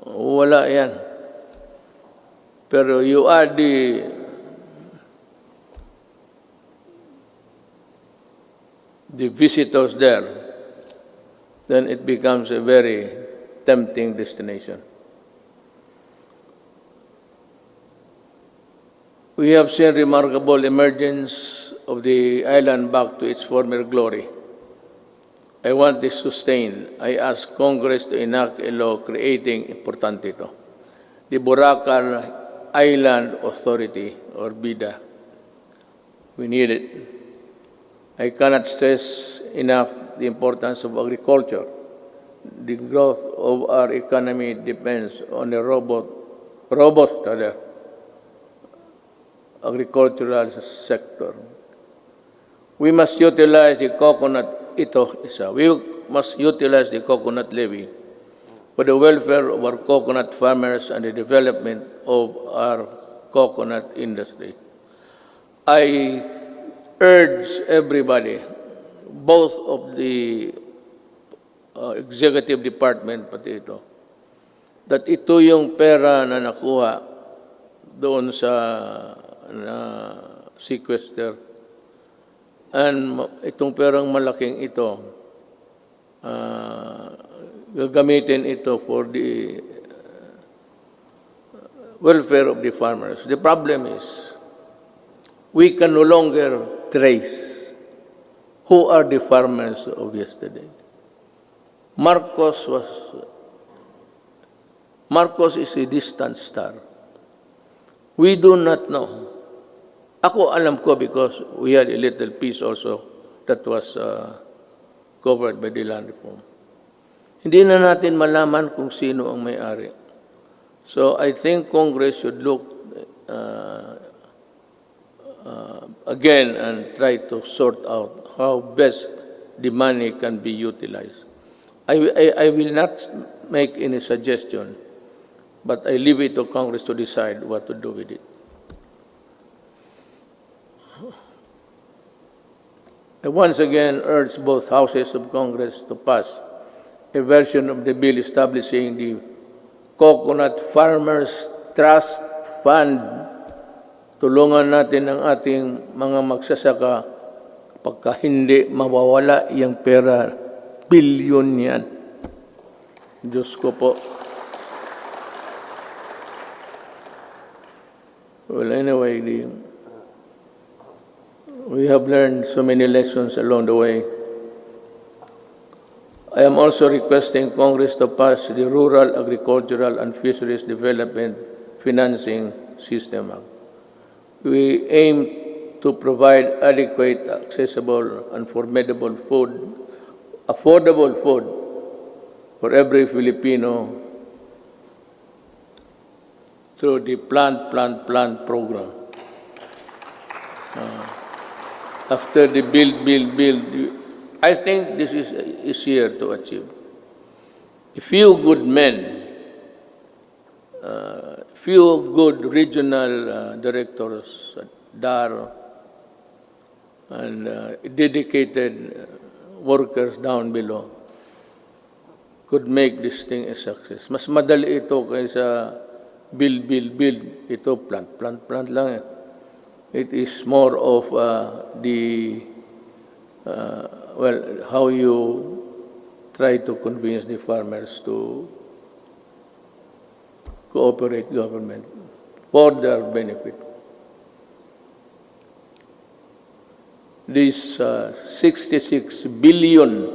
wala yan. Pero you add the visitors there, then it becomes a very tempting destination. We have seen remarkable emergence of the island back to its former glory. I want this sustained. I ask Congress to enact a law creating, importante ito, the Boracay Island Authority, or BIDA. We need it. I cannot stress enough the importance of agriculture. The growth of our economy depends on a robust agricultural sector. We must utilize the coconut levy for the welfare of our coconut farmers and the development of our coconut industry. I urge everybody, both of the executive department, pati ito, that ito yung pera na nakuha doon sa sequester. And itong perang malaking ito, gagamitin ito for the welfare of the farmers. The problem is, we can no longer trace who are the farmers of yesterday. Marcos is a distant star. We do not know. Ako alam ko because we had a little piece also that was covered by the land reform. Hindi na natin malaman kung sino ang may-ari. So I think Congress should look again and try to sort out how best the money can be utilized. I will not make any suggestion, but I leave it to Congress to decide what to do with it. I once again urge both houses of Congress to pass a version of the bill establishing the Coconut Farmers Trust Fund. Tulungan natin ang ating mga magsasaka pagka hindi mawawala yung pera, bilyon yan. Diyos ko po. Well, anyway, we have learned so many lessons along the way. I am also requesting Congress to pass the Rural Agricultural and Fisheries Development Financing System Act. We aim to provide adequate, accessible, and affordable food for every Filipino through the Plant program. After the build, I think this is easier to achieve. A few good men, few good regional directors at DAR, and dedicated workers down below could make this thing a success. Mas madali ito kaysa build. Ito plant lang. It is more of how you try to convince the farmers to cooperate government for their benefit. This 66 billion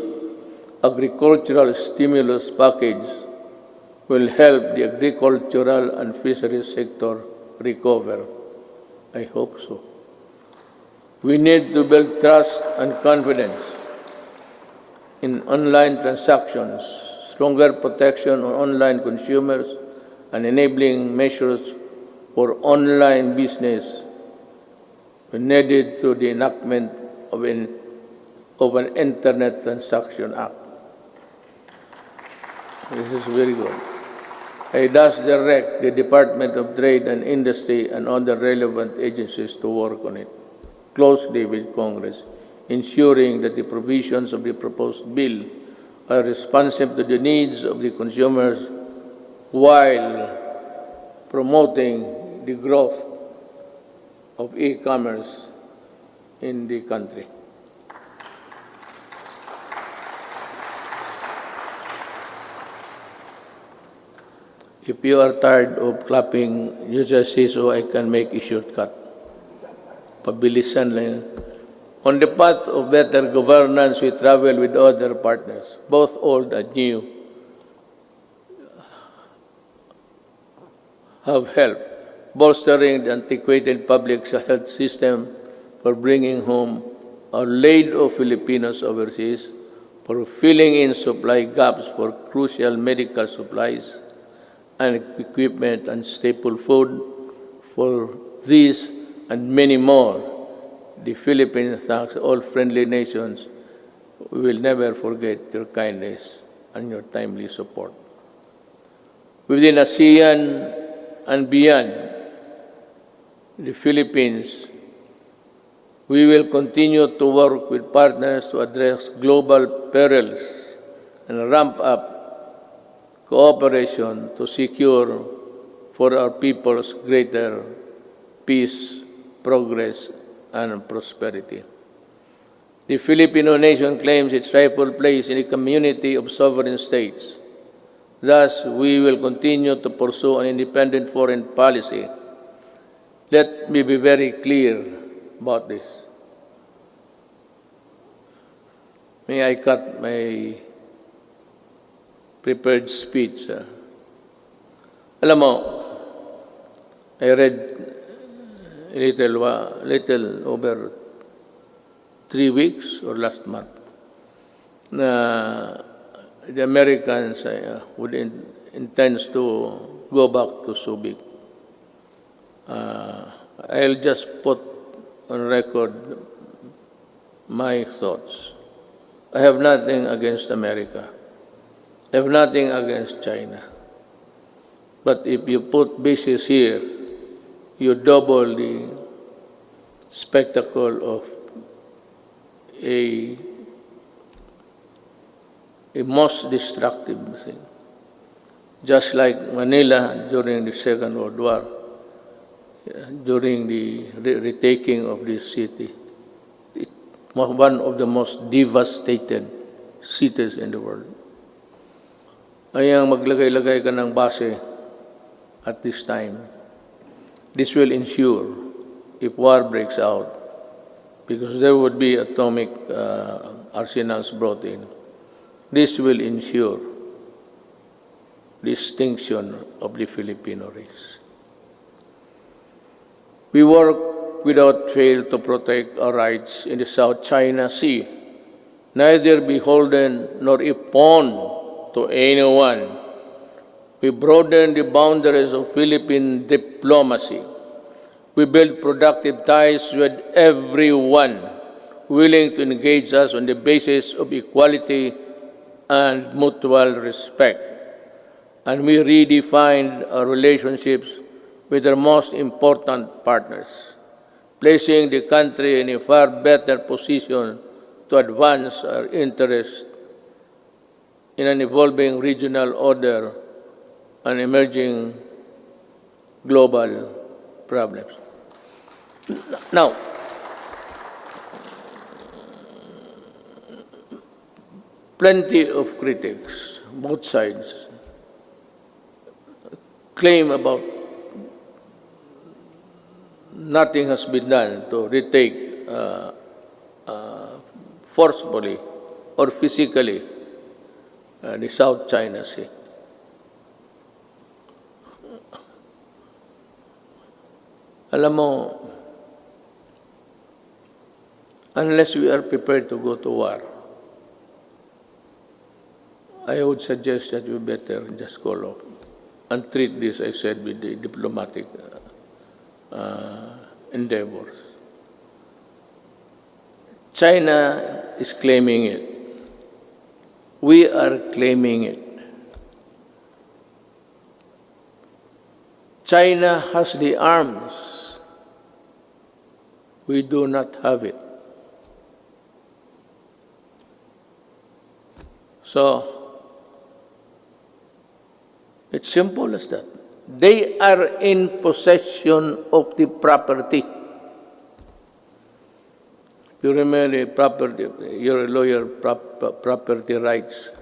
agricultural stimulus package will help the agricultural and fisheries sector recover. I hope so. We need to build trust and confidence in online transactions, stronger protection on online consumers, and enabling measures for online business needed through the enactment of an Internet Transaction Act. This is very good. I thus direct the Department of Trade and Industry and other relevant agencies to work on it closely with Congress, ensuring that the provisions of the proposed bill are responsive to the needs of the consumers while promoting the growth of e-commerce in the country. If you are tired of clapping, you just say so I can make a shortcut. Pabilisan lang yan. On the path of better governance, we travel with other partners, both old and new, have helped bolstering the antiquated public health system, for bringing home a load of Filipinos overseas, for filling in supply gaps for crucial medical supplies and equipment and staple food. For these and many more, the Philippines thanks all friendly nations. We will never forget your kindness and your timely support. Within ASEAN and beyond the Philippines, we will continue to work with partners to address global perils and ramp up cooperation to secure for our peoples greater peace, progress, and prosperity. The Filipino nation claims its rightful place in a community of sovereign states. Thus, we will continue to pursue an independent foreign policy. Let me be very clear about this. May I cut my prepared speech? Alam mo, I read a little over 3 weeks or last month na the Americans would intends to go back to Subic. I'll just put on record my thoughts. I have nothing against America. I have nothing against China. But if you put bases here, you double the spectacle of a most destructive thing. Just like Manila during the Second World War, during the retaking of this city, it was one of the most devastated cities in the world. Ayang maglagay-lagay ka ng base at this time. This will ensure, if war breaks out, because there would be atomic arsenals brought in, this will ensure the extinction of the Filipino race. We work without fail to protect our rights in the South China Sea, neither beholden nor a pawn to anyone. We broaden the boundaries of Philippine diplomacy. We build productive ties with everyone willing to engage us on the basis of equality and mutual respect. And we redefined our relationships with our most important partners, placing the country in a far better position to advance our interests in an evolving regional order and emerging global problems. Now, plenty of critics, both sides, claim about nothing has been done to retake forcefully or physically the South China Sea. Alam mo, unless we are prepared to go to war, I would suggest that we better just call off and treat this, I said, with the diplomatic endeavors. China is claiming it. We are claiming it. China has the arms. We do not have it. So, it's simple as that. They are in possession of the property. You remember property, you're a lawyer, property rights.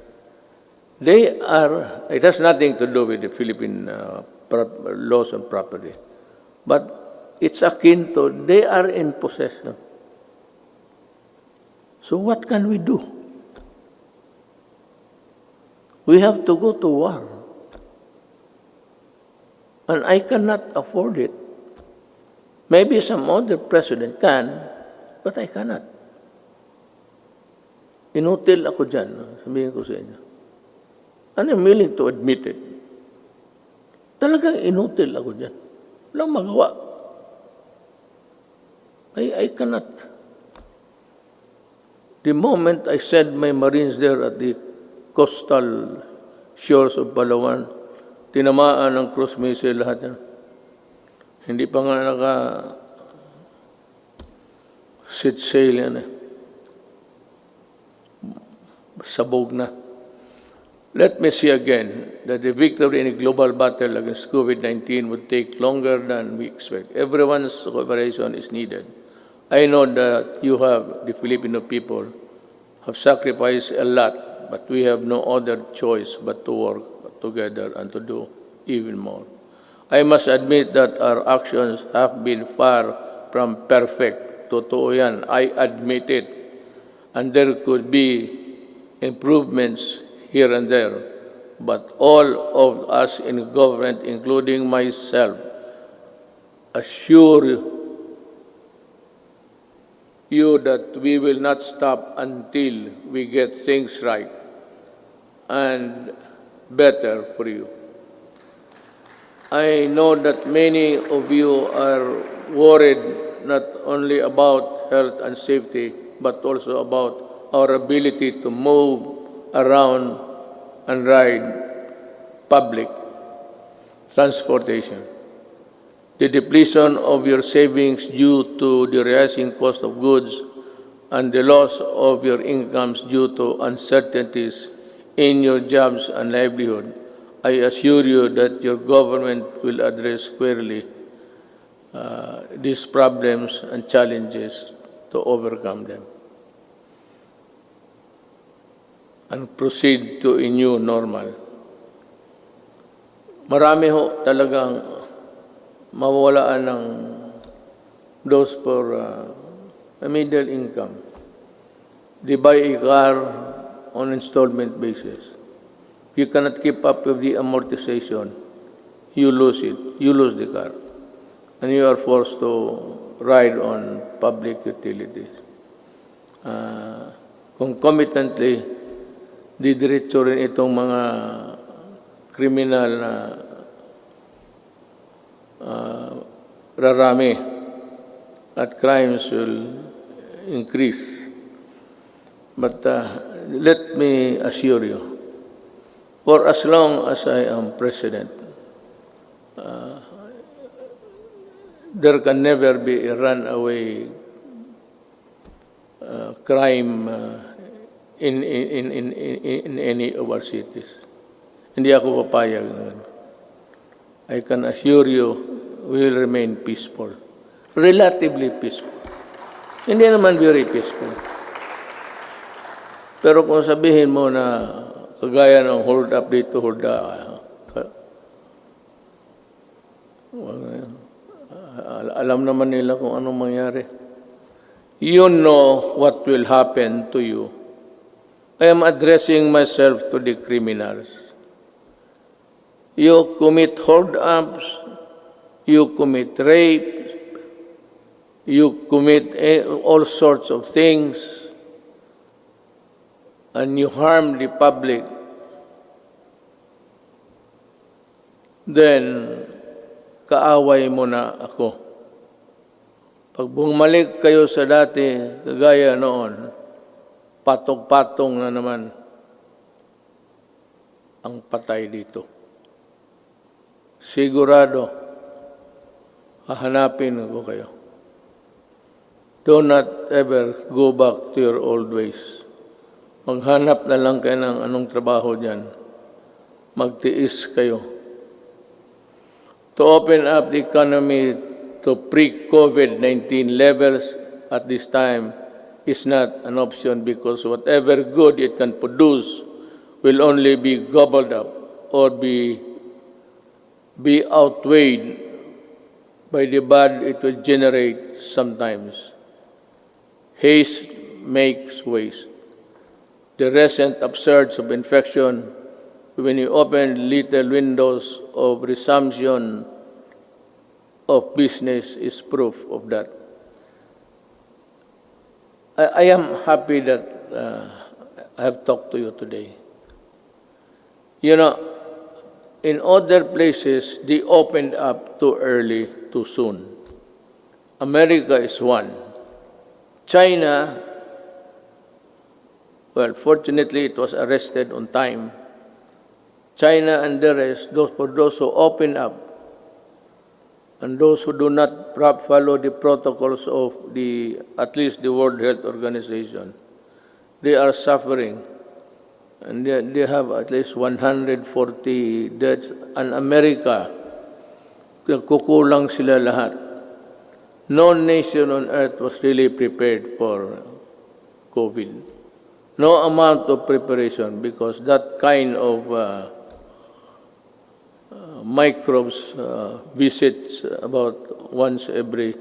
They are, it has nothing to do with the Philippine laws on property. But it's akin to, they are in possession. So what can we do? We have to go to war. And I cannot afford it. Maybe some other president can, but I cannot. Inutil ako dyan, sabihin ko sa inyo. And I'm willing to admit it. Talagang inutil ako dyan. Walang magawa. I cannot. The moment I send my Marines there at the coastal shores of Palawan, tinamaan ng cruise missile lahat yan. Hindi pa nga sit sail yan eh. Sabog na. Let me see again that the victory in a global battle against COVID-19 would take longer than we expect. Everyone's cooperation is needed. I know that you have, the Filipino people, have sacrificed a lot, but we have no other choice but to work together and to do even more. I must admit that our actions have been far from perfect. Totoo yan. I admit it. And there could be improvements here and there. But all of us in government, including myself, assure you that we will not stop until we get things right and better for you. I know that many of you are worried not only about health and safety, but also about our ability to move around and ride public transportation. The depletion of your savings due to the rising cost of goods and the loss of your incomes due to uncertainties in your jobs and livelihood, I assure you that your government will address squarely these problems and challenges to overcome them and proceed to a new normal. Marami ho talagang mawawalaan ng those for a middle income. They buy a car on installment basis. You cannot keep up with the amortization. You lose it. You lose the car. And you are forced to ride on public utilities. Concomitantly, didiretso rin itong mga kriminal na rarami at crimes will increase. But let me assure you, for as long as I am president, there can never be a runaway crime in any of our cities. Hindi ako papayag na ganun. I can assure you, we will remain peaceful. Relatively peaceful. Hindi naman very peaceful. Pero kung sabihin mo na kagaya ng hold up dito, hold up, alam naman nila kung anong mangyari. You know what will happen to you. I am addressing myself to the criminals. You commit hold-ups, you commit rape, you commit all sorts of things, and you harm the public, then kaaway mo na ako. Pag bumalik kayo sa dati, kagaya noon, patong-patong na naman ang patay dito. Sigurado, hahanapin ko kayo. Do not ever go back to your old ways. Maghanap na lang kayo ng anong trabaho dyan. Magtiis kayo. To open up the economy to pre-COVID-19 levels at this time is not an option because whatever good it can produce will only be gobbled up or be outweighed by the bad it will generate sometimes. Haste makes waste. The recent upsurge of infection, when you open little windows of resumption of business, is proof of that. I am happy that I have talked to you today. You know, in other places, they opened up too early, too soon. America is one. China, well, fortunately, it was arrested on time. China and the rest, for those who open up, and those who do not follow the protocols of at least the World Health Organization, they are suffering. And they have at least 140 deaths. And America, kukulang sila lahat. No nation on earth was really prepared for COVID. No amount of preparation because that kind of microbes visits about once every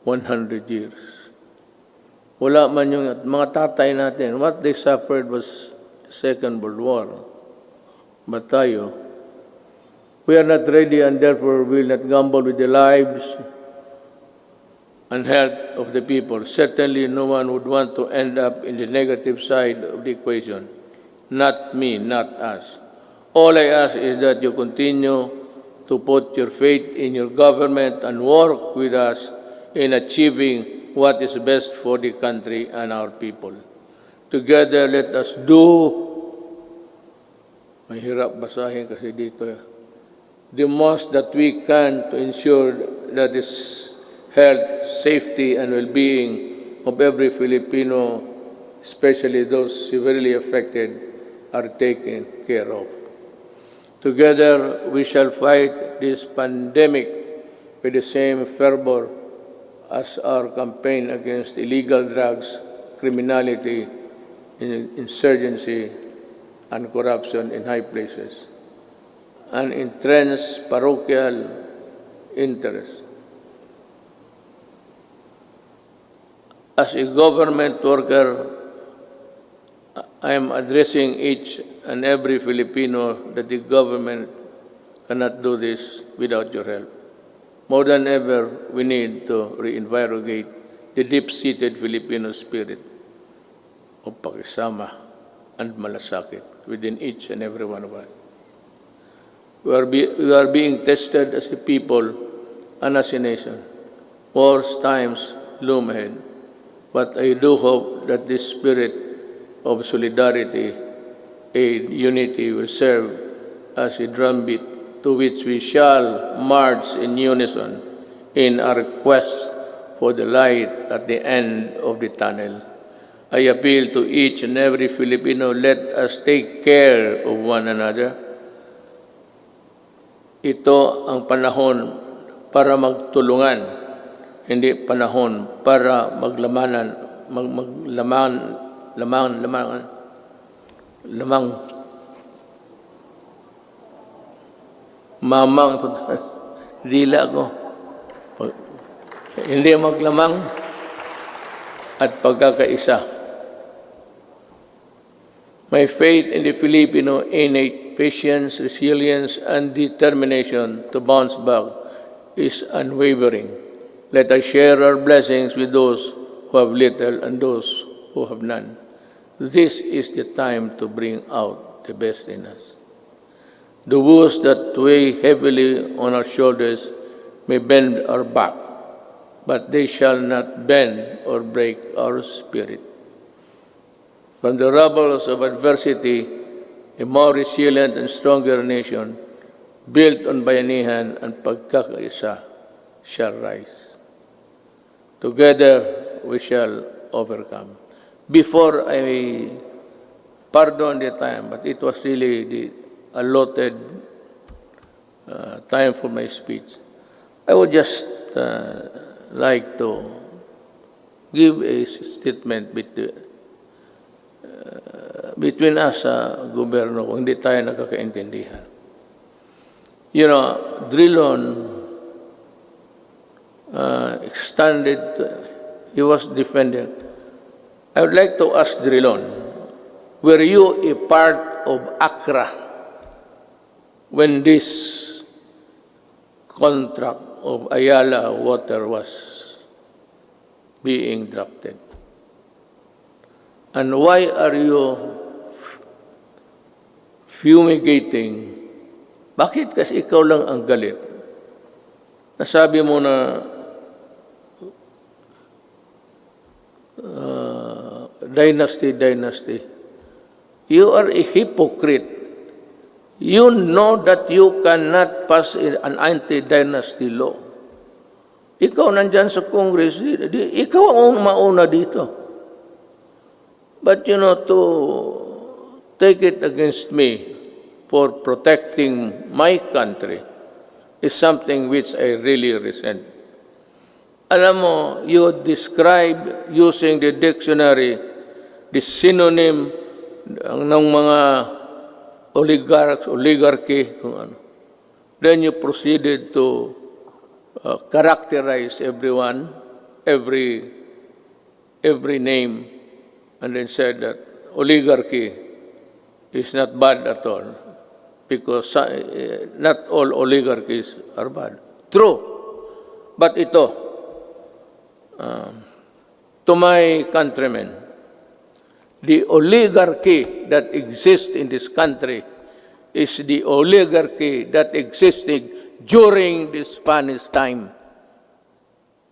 100 years. Wala man yung mga tatay natin. What they suffered was Second World War. But tayo, we are not ready and therefore will not gamble with the lives and health of the people. Certainly no one would want to end up in the negative side of the equation. Not me, not us. All I ask is that you continue to put your faith in your government and work with us in achieving what is best for the country and our people. Together, let us do, mahirap basahin kasi dito, the most that we can to ensure that this health, safety, and well-being of every Filipino, especially those severely affected, are taken care of. Together, we shall fight this pandemic with the same fervor as our campaign against illegal drugs, criminality, insurgency, and corruption in high places, and entrenched parochial interests. As a government worker, I am addressing each and every Filipino that the government cannot do this without your help. More than ever, we need to reinvigorate the deep-seated Filipino spirit of pakisama and malasakit within each and every one of us. We are being tested as a people and as a nation. Worse times loom ahead. But I do hope that this spirit of solidarity and unity will serve as a drumbeat to which we shall march in unison in our quest for the light at the end of the tunnel. I appeal to each and every Filipino, let us take care of one another. Ito ang panahon para magtulungan, hindi panahon para mamang dila ko. Hindi maglamang at pagkakaisa. My faith in the Filipino innate patience, resilience, and determination to bounce back is unwavering. Let us share our blessings with those who have little and those who have none. This is the time to bring out the best in us. The woes that weigh heavily on our shoulders may bend our back, but they shall not bend or break our spirit. From the rubbles of adversity, a more resilient and stronger nation, built on bayanihan and pagkakaisa, shall rise. Together we shall overcome. Before I pardon the time, but it was really the allotted time for my speech, I would just like to give a statement between us sa gobyerno kung hindi tayo nakakaintindihan. You know, Drilon extended, he was defending. I would like to ask Drilon, were you a part of ACRA when this contract of Ayala Water was being drafted? And why are you fumigating? Bakit kasi ikaw lang ang galit? Nasabi mo na dynasty. You are a hypocrite. You know that you cannot pass an anti-dynasty law. Ikaw nandyan sa Congress, ikaw ang mauna dito. But you know, to take it against me for protecting my country is something which I really resent. Alam mo, you describe using the dictionary the synonym ng mga oligarchy, kung ano. Then you proceeded to characterize everyone, every name, and then said that oligarchy is not bad at all, because not all oligarchies are bad. True. But ito, to my countrymen, the oligarchy that exists in this country is the oligarchy that existed during the Spanish time.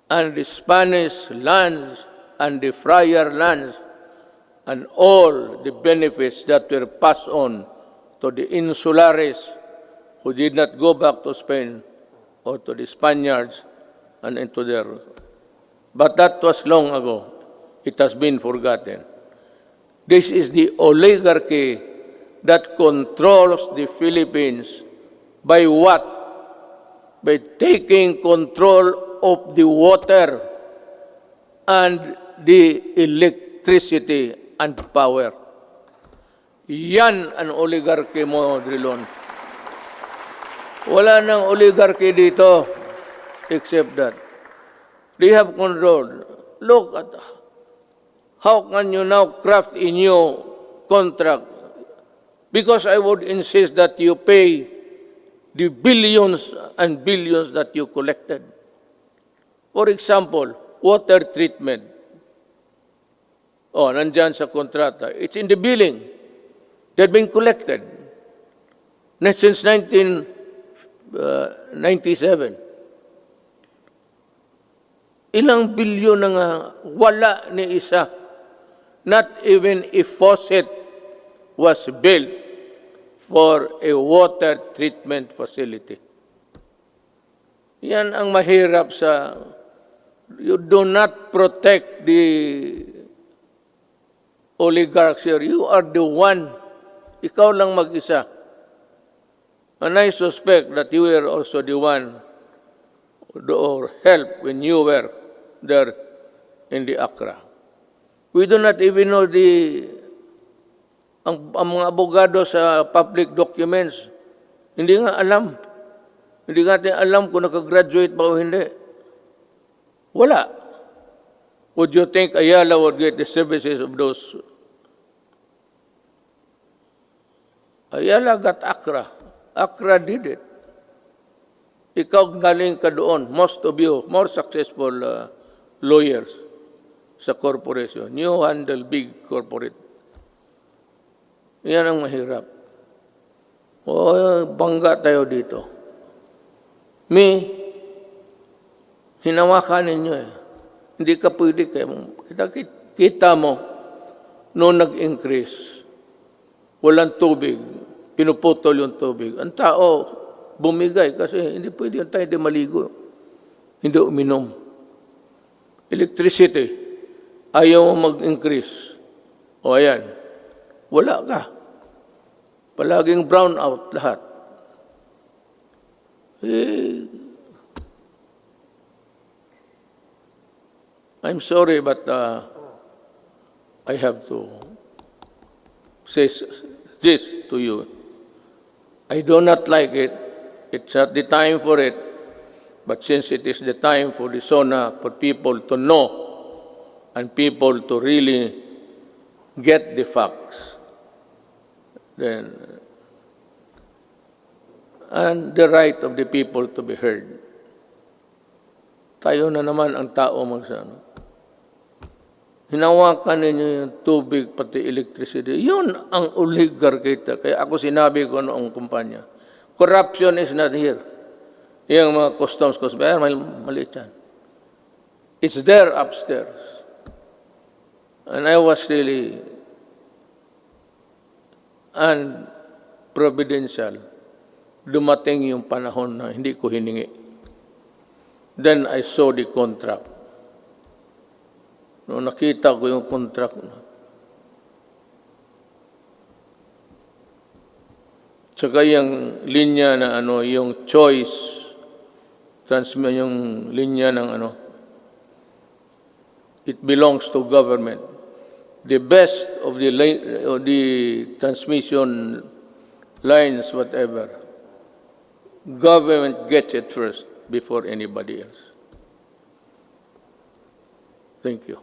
And the Spanish lands and the friar lands and all the benefits that were passed on to the insulares who did not go back to Spain or to the Spaniards and into their... But that was long ago. It has been forgotten. This is the oligarchy that controls the Philippines by what? By taking control of the water and the electricity and power. Yan ang oligarchy mo, Drilon. Wala nang oligarchy dito except that they have control. Look at how can you now craft a new contract? Because I would insist that you pay the billions and billions that you collected. For example, water treatment. Oh, nandyan sa kontrata. It's in the billing. They've been collected. Since 1997. Ilang bilyon na nga wala ni isa. Not even a faucet was built for a water treatment facility. Yan ang mahirap sa... You do not protect the oligarchs here. You are the one. Ikaw lang mag-isa. And I suspect that you were also the one or help when you were there in the Accra. We do not even know ang mga abogado sa public documents. Hindi nga alam. Hindi natin alam kung nakagraduate ba o hindi. Wala. Would you think Ayala would get the services of those? Ayala got Accra. Accra did it. Ikaw galing ka doon. Most of you, more successful lawyers sa corporation. You handle big corporate. Yan ang mahirap. O, bangga tayo dito. Hinawakan ninyo eh. Hindi ka pwede kayo. Kita mo, noong nag-increase, walang tubig, pinuputol yung tubig. Ang tao, bumigay kasi hindi pwede yung tayo di maligo. hindi uminom. Electricity, ayaw mo mag-increase. O ayan, wala ka. Palaging brown out lahat. I'm sorry, but I have to say this to you. I do not like it. It's not the time for it. But since it is the time for the Sona, for people to know and people to really get the facts, then, and the right of the people to be heard. Tayo na naman ang tao magsano. Hinawakan ninyo yung tubig, pati electricity. Yun ang oligarchy. Kaya ako sinabi ko noong kumpanya, corruption is not here. Yung mga customs, maliit yan. It's there upstairs. And I was really unprovidential. Dumating yung panahon na hindi ko hiningi. Then I saw the contract. Noong nakita ko yung contract na. Tsaka yung linya na yung choice, yung linya ng it belongs to government. The best of the transmission lines, whatever, government gets it first before anybody else. Thank you.